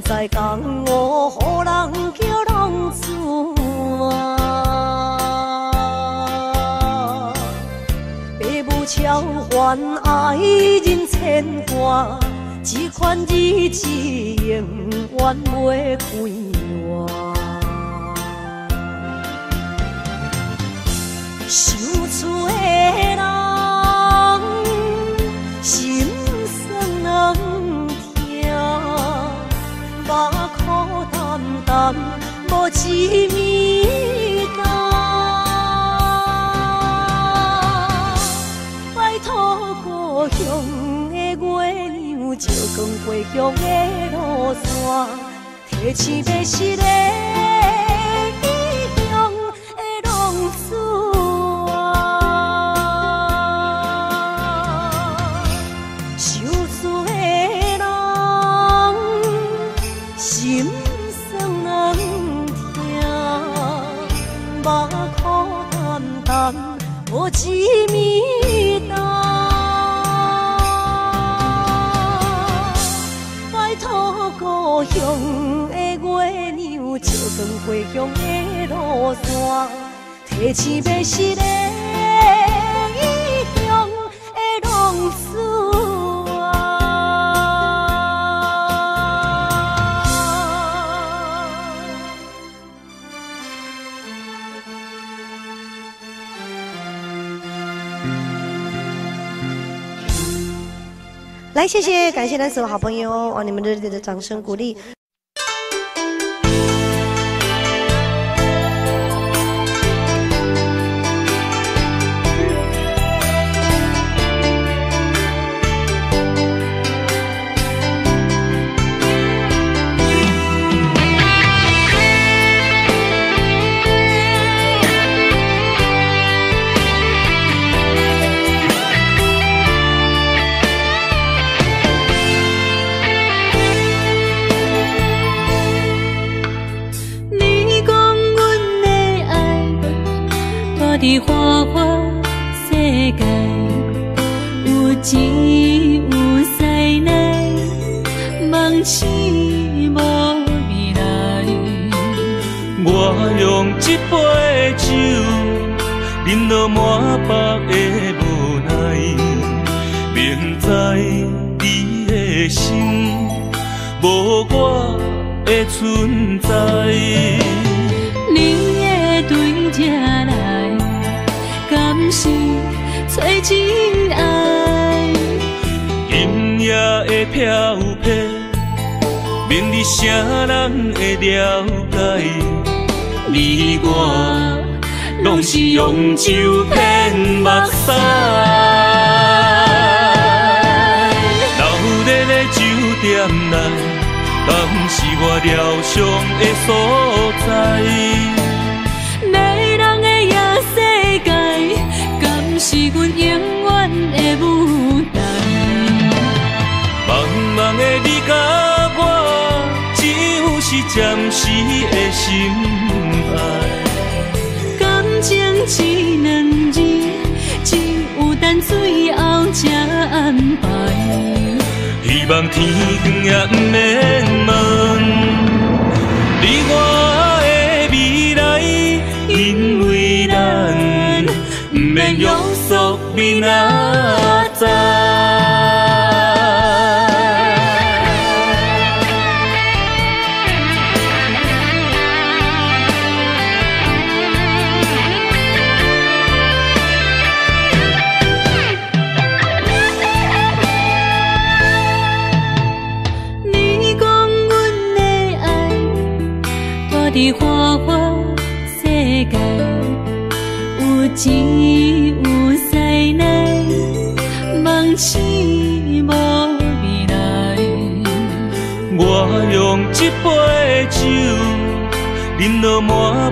在江湖，予人叫浪子啊！父母超还爱人牵挂，这款日子永远袂开换。受厝的人，心酸目眶淡淡，无一面答。摆脱故乡的月亮，照光回乡的路线，提起要是个异乡的浪子啊！受罪的人。心酸痛，目眶淡淡，无一面答。摆脱故乡的月亮，照光回乡的路线，提起要是个异乡的浪子啊！来，谢谢，感谢咱所有好朋友哦，你们热烈的掌声鼓励。伫花花世界，有钱有势来，梦醒无未来。我用一杯酒，饮落满腹的无奈，明知你的心无我的存在。你的对这来，敢是找真爱？因会飘泊，明日啥人会了解？你我拢是用酒骗目屎，流热的酒店内，敢是我疗伤的所在？迷人的夜世界，敢是阮永远的舞台？茫茫的你甲我，只有是暂时的心爱。感情一两字，只有等最后才安排。希望天光也不免问，你我的未来，因为咱不免约束明仔载。伫花花世界，有钱有势来，梦醒无未来。我用一杯酒，饮落满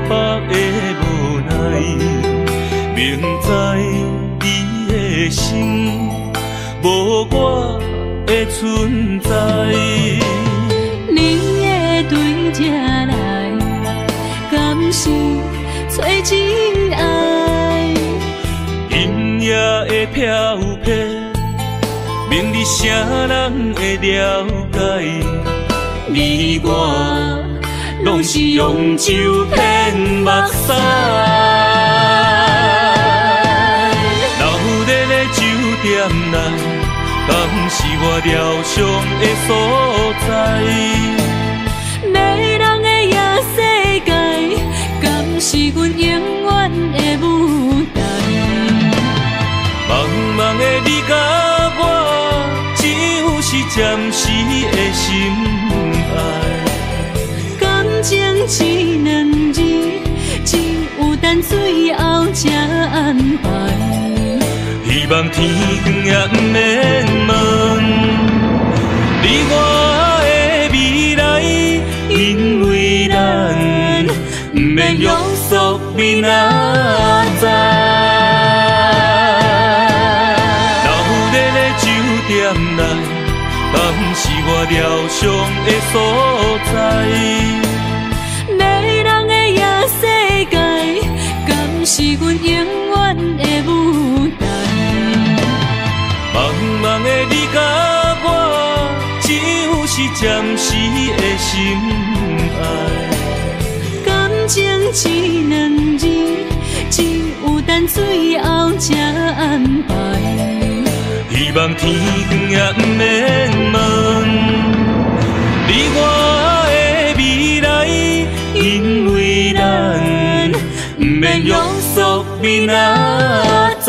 腹的无奈，明知你的心无我的存在。你的对这来，敢是找真爱？阴夜的飘泊，明日啥人会了解？你我拢是用酒骗目屎，流热的酒店内，敢是我疗伤的所在？迷人的夜世界，敢是阮永远的舞台？茫茫的你甲我，只有是暂时的心爱。感情一两字，只有等最后才安排。希望天光也不免问，你我的未来，因为咱不免约束明仔载。流热的酒店内，敢是我疗伤的所在？迷人的夜世界，敢是阮永远的舞台？茫茫的你甲我，只有是暂时的心爱。感情一两字，只有等最后才安排。希望天光也不免问，你我的未来，因为咱不免约束明仔载。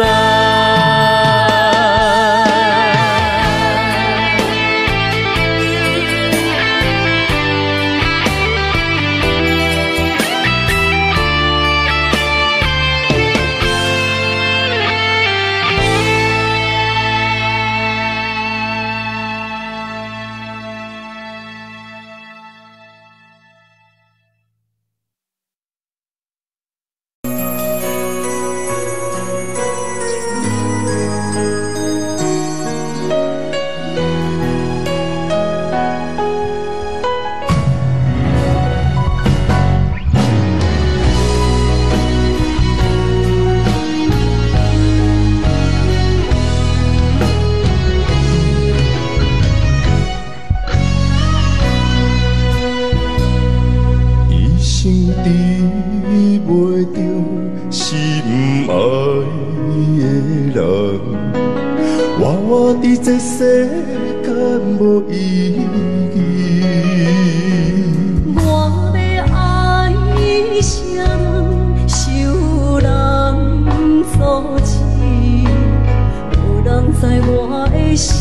在我的心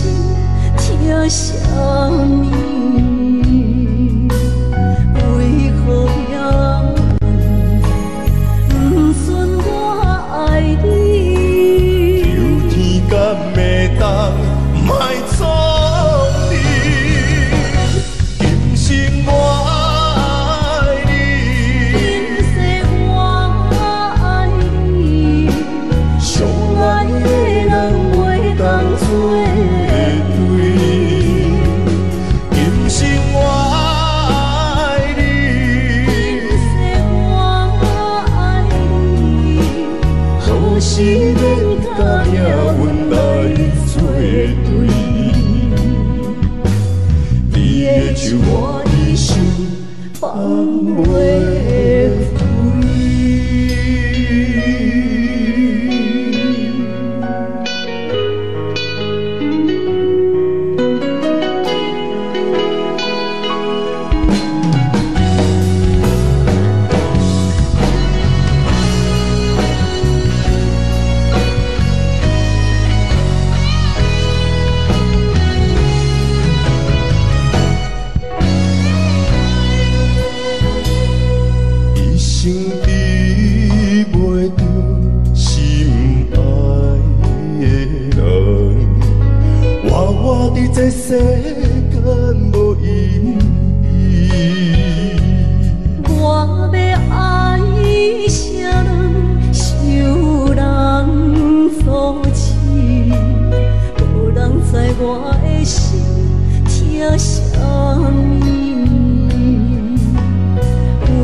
疼啥物？为何也不准我爱你？求天甲袂当莫错你，今生我爱你，今世我爱你，相爱的人袂当做对。今生我爱你，今世我爱你，好是免甲命运来作对。你的手我的手放袂开。这世间无意义，我要爱啥人，受人所欺，无人知我的心疼啥物，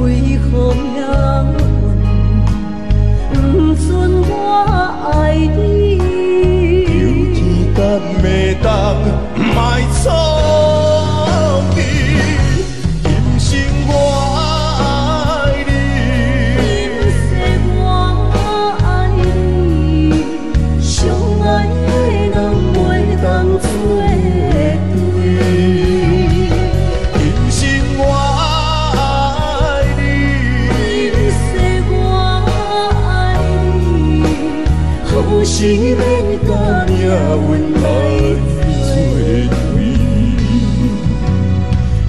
为何命运不准我爱你？求天甲袂当莫错你，今生我爱你，今世我爱你，相爱的人袂当做对。今生我爱你，今世我爱你，好是免甲命运来作对。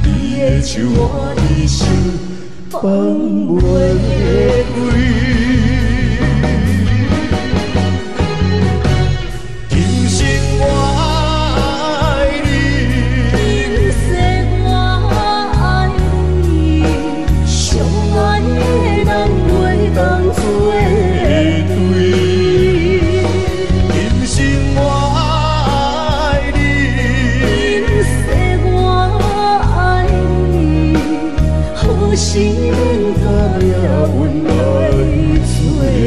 你的手我的手放袂开。今生我爱你，今世我爱你，相爱的人袂当做对。今生我爱你，今世我爱你，好是免甲命运来作对。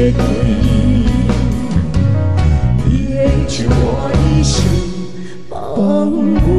你的手我的手放袂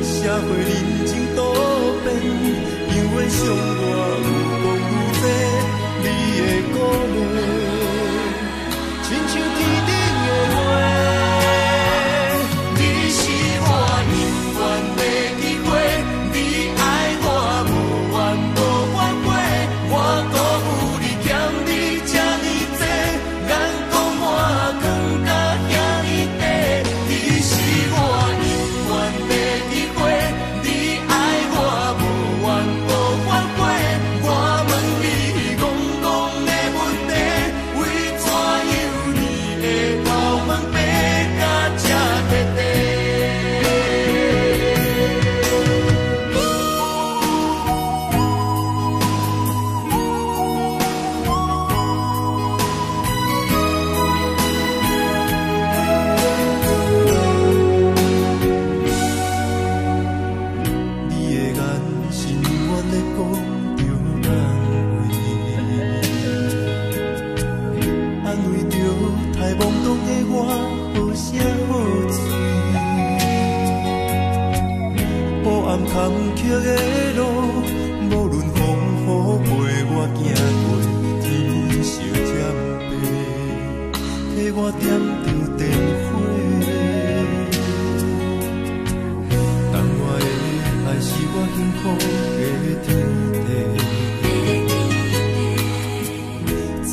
社会人情多变，因为伤我有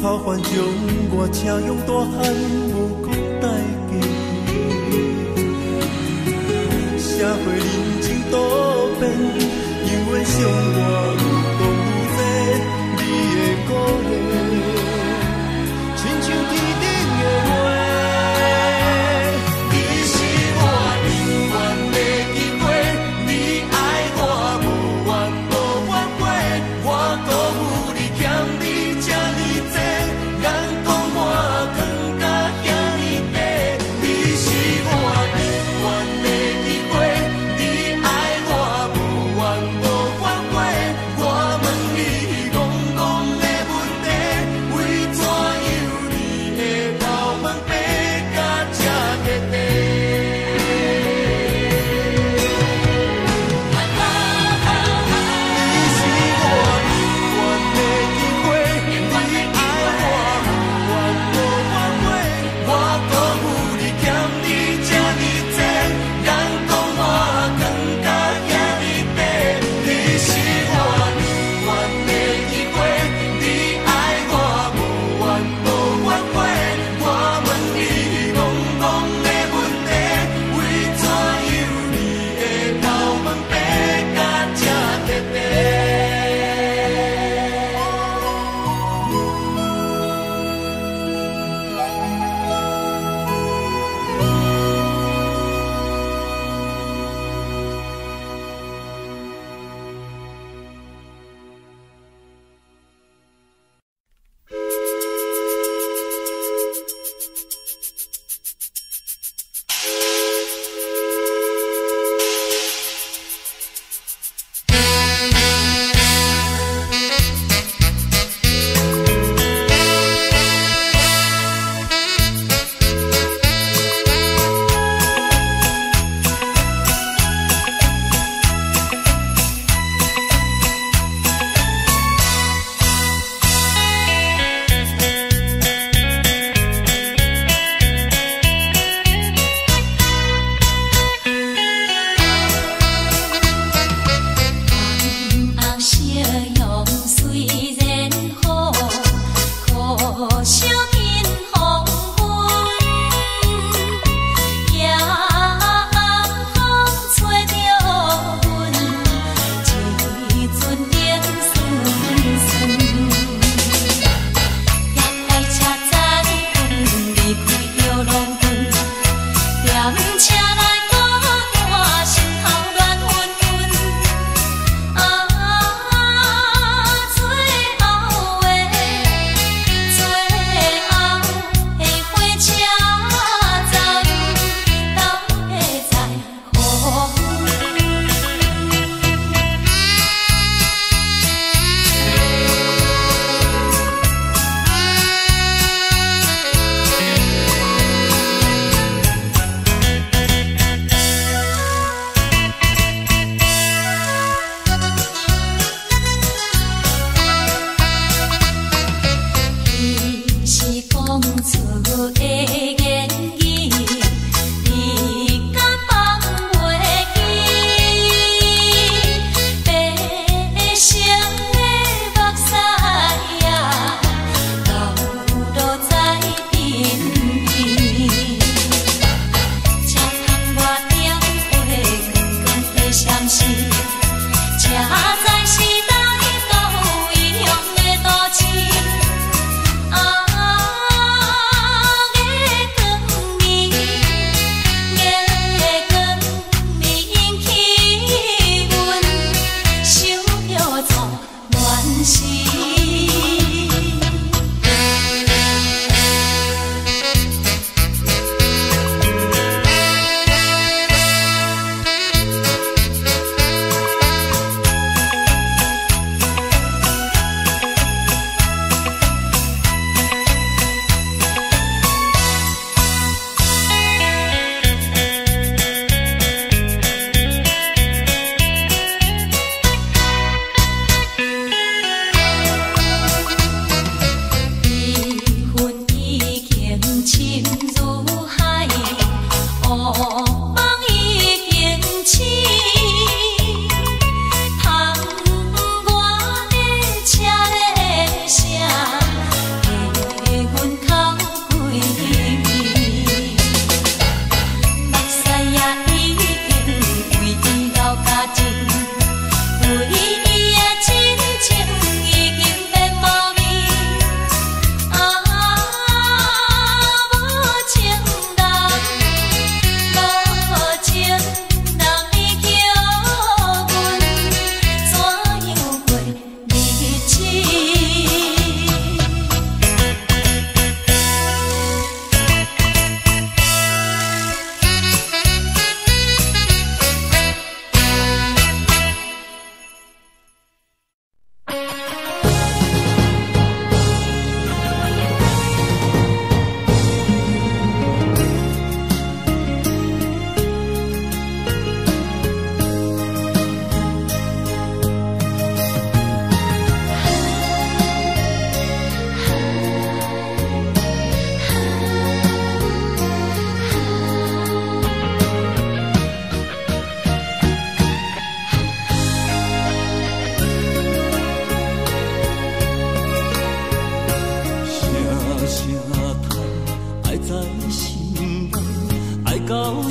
草原将我车用大汉无讲代价，社会人情多变，永远相我有讲有多，你的鼓励，亲像天顶的话。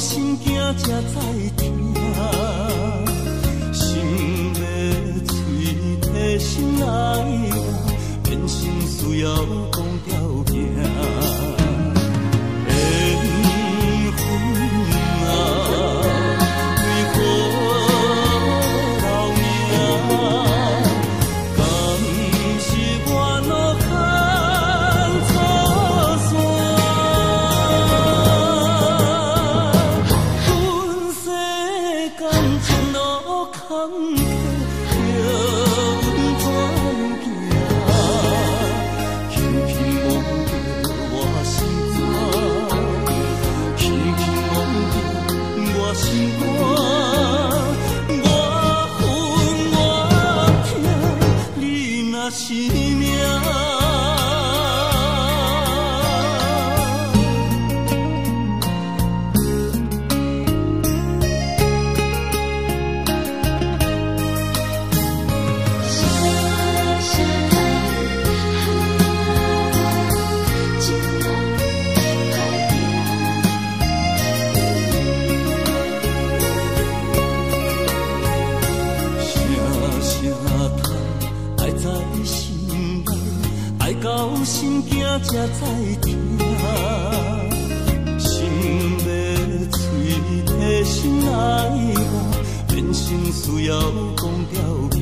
心惊才知听，心要嘴提心来话，变成需要讲条件。心惊才知听，心要嘴提心来话，变成需要讲条件。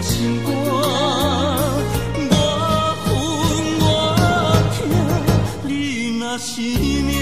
心肝，我恨我痛，你若是命。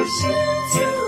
你敢讲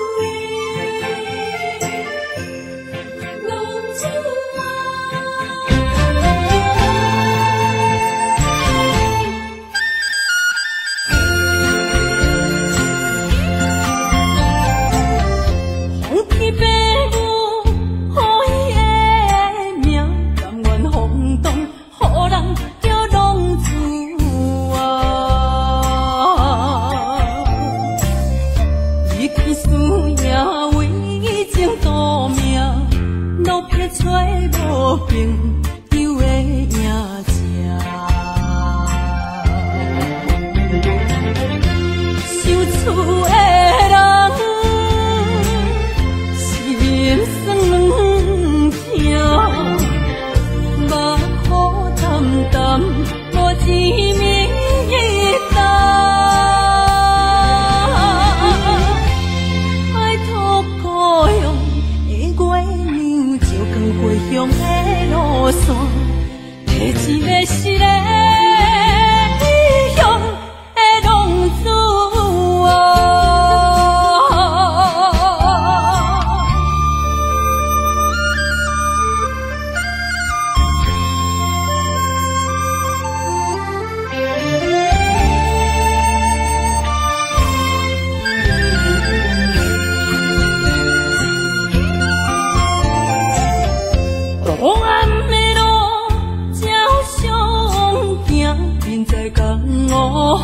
我？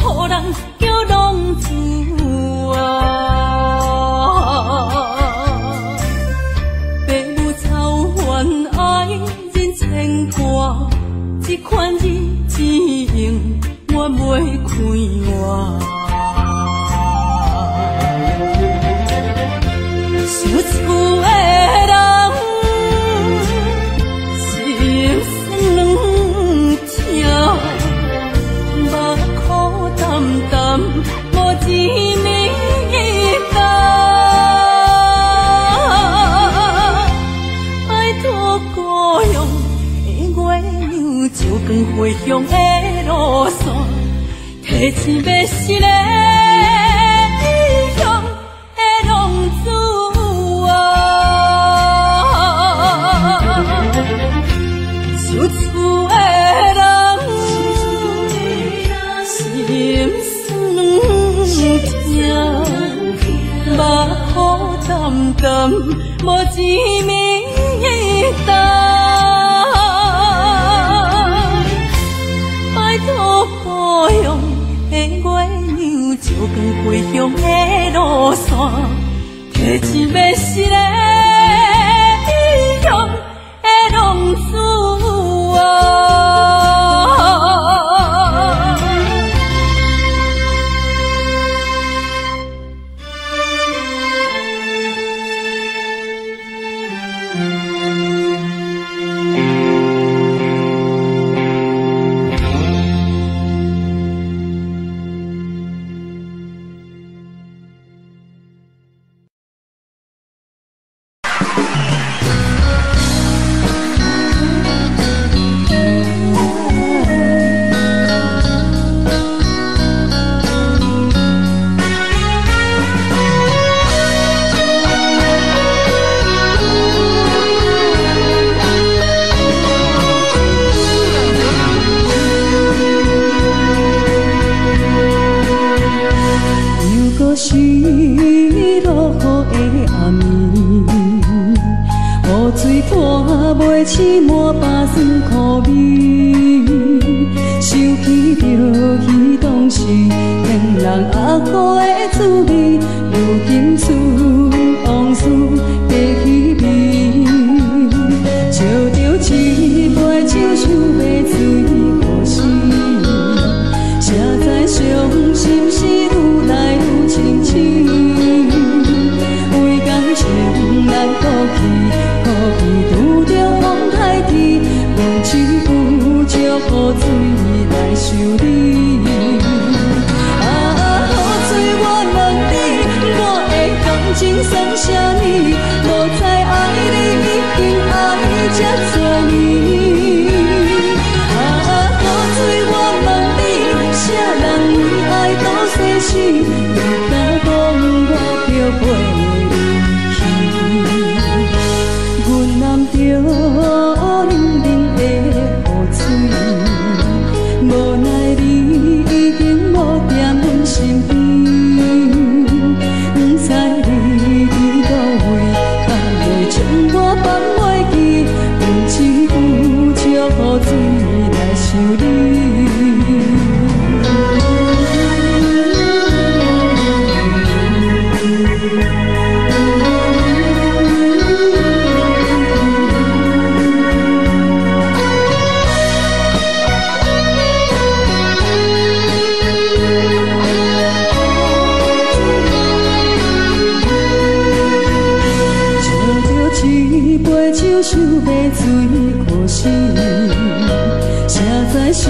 的伤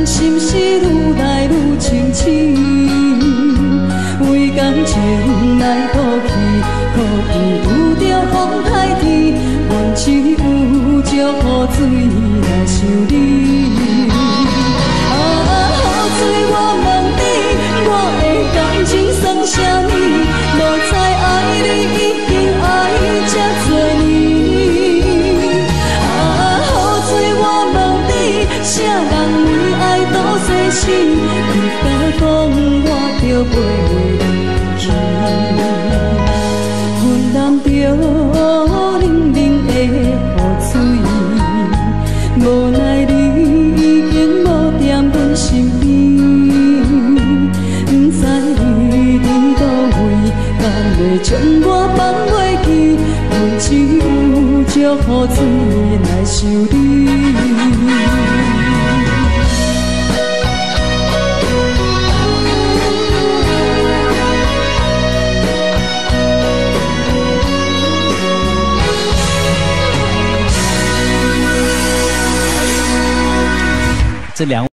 心是愈来愈清醒，为感情来哭泣，可能有着风台天，阮只有祝雨水来想你。雨水我问你，我的感情算啥物？无知爱你已经爱这多年。雨水我问你，啥人为爱都生死？你敢讲我着袂记？阮淋着冷冷的雨水，无奈你已经无踮阮身边，不知你伫倒位，敢会将我放袂记？阮只有祝雨水来想你。这两位。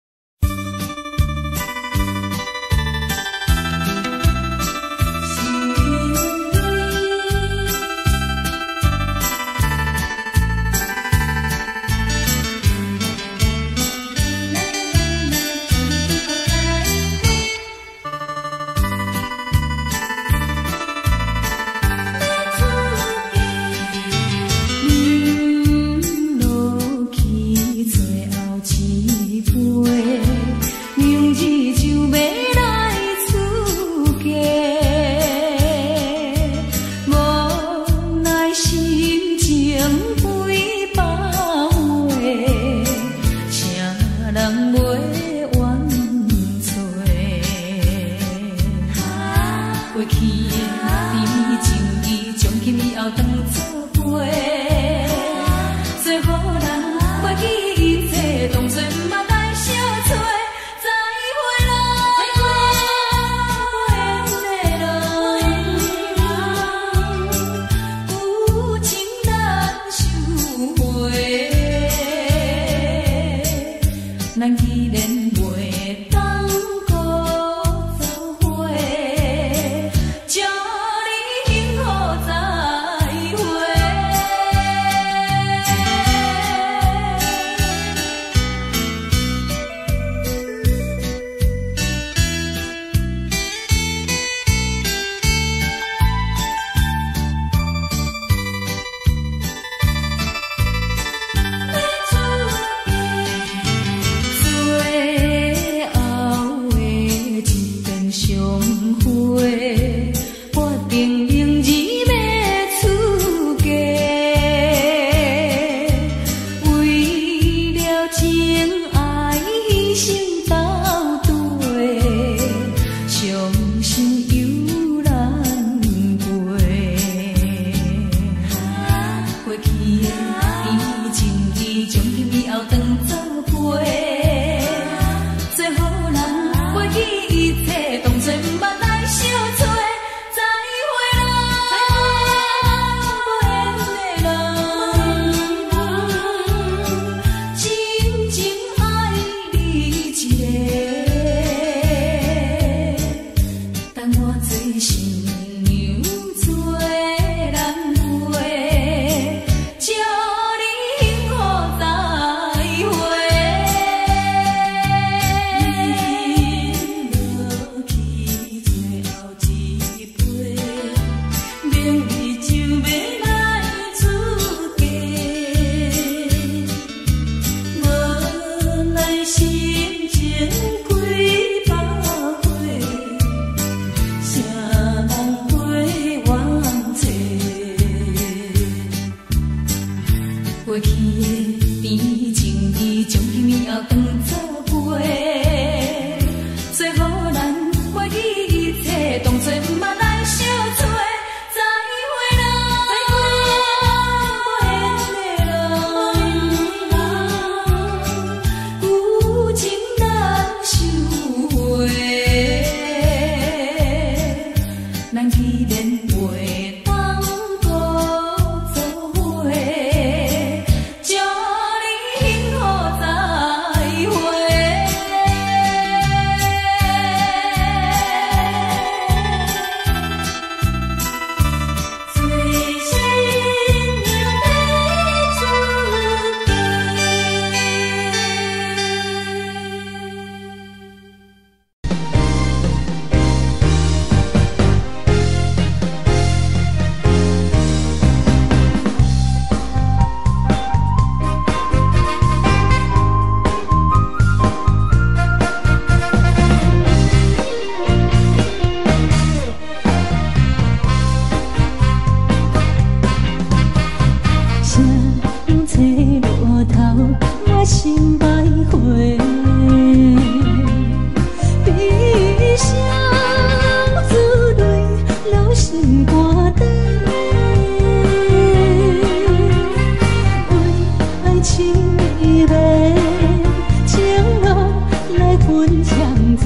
分相济，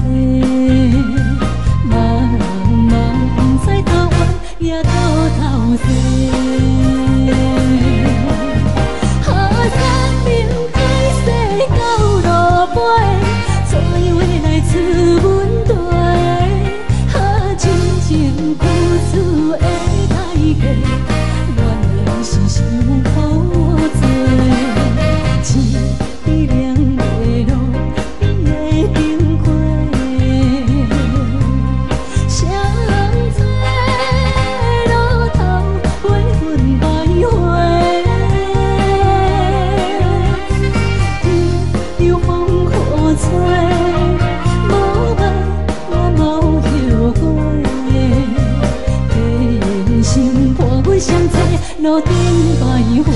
茫茫不知头弯也头西。下山明海誓到路尾，怎样来出阮地？下真情付出的代价，原来是想予我做。一凉的路，你的经过，谁知路头飞云徘徊，天有风雨吹，无爱我无后悔，地缘心伴阮相济，路顶徘徊。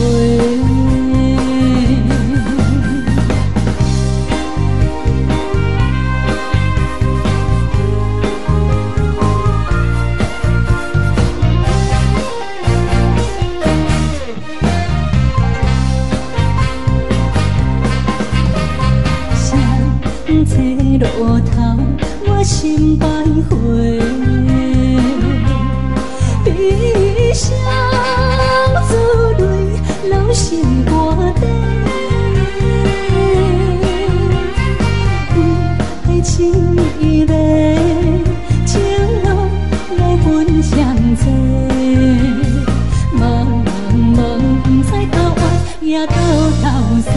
坐路头，我心徘徊，悲伤珠泪流心肝底，爱情意味，情路来分相济，茫茫不知头弯也头西。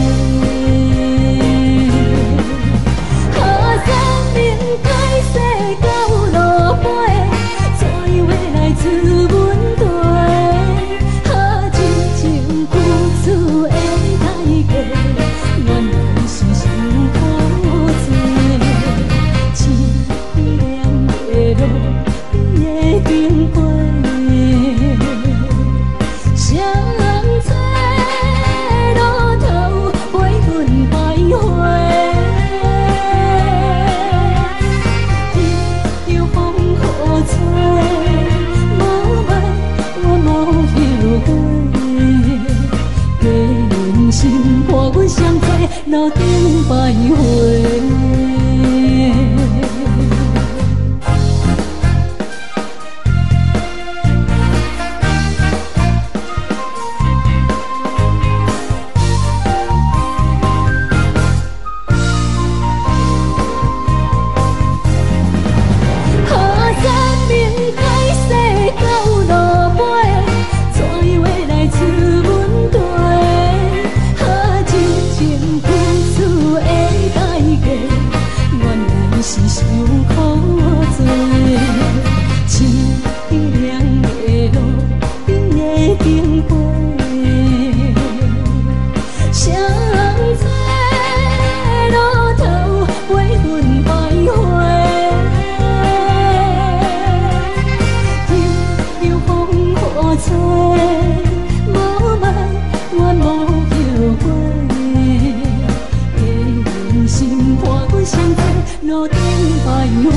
路顶徘徊。路顶徘徊。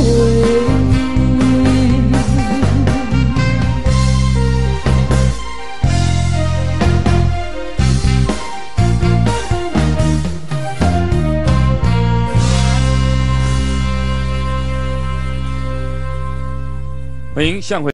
欢迎向回。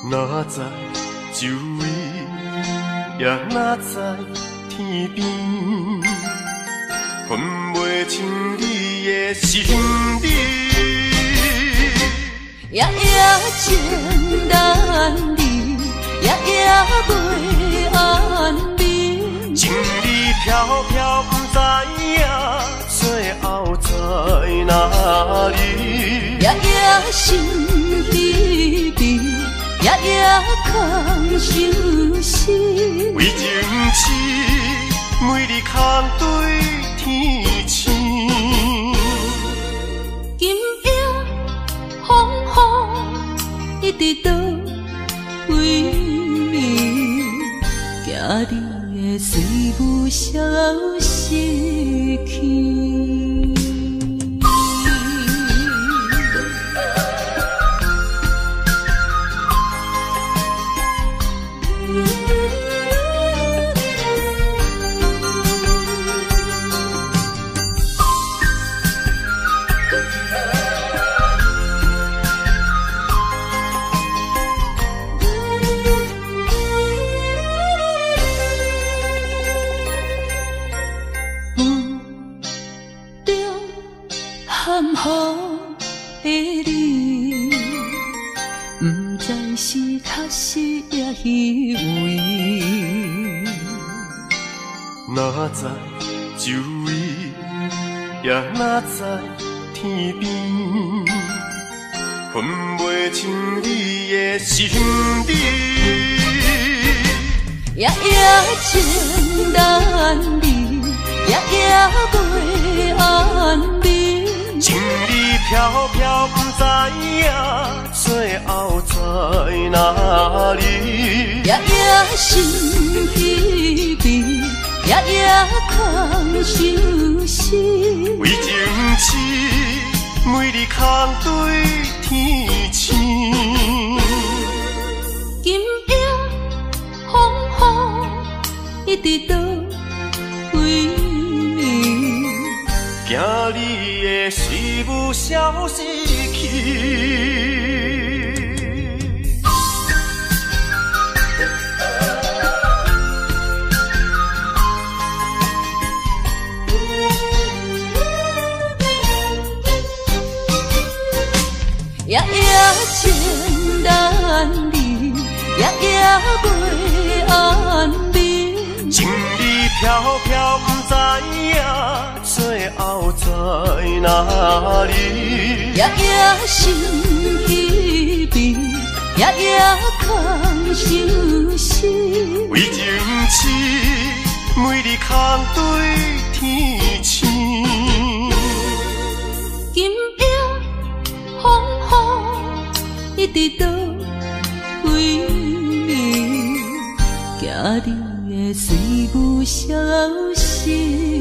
哪知周围，也哪知天边，分袂清你的心理。夜夜情难离，夜夜袂安眠。情意飘飘，不知影，最后在哪里？夜夜心稀微，夜夜空相思。为情痴，每日空对天星。今夜风雨一直到为暝，惊你的随舞消失去。含糊的你，不知是确实也虚伪。哪知周围，也哪知天边，分袂清你的心理。夜夜情难离，夜夜袂安眠。情理飘飘，不知影，最后在哪里？夜夜心稀微，夜夜空相思。为情痴，每日空对天星。今夜风雨一直到为暝，惊你的随舞消失去。夜夜情难离，夜夜袂安眠。情理飘飘，不知影，最后在哪里？夜夜心稀微，夜夜空相思。为情痴，每日空对天星。今夜风雨一直到为暝，惊你的随舞消失。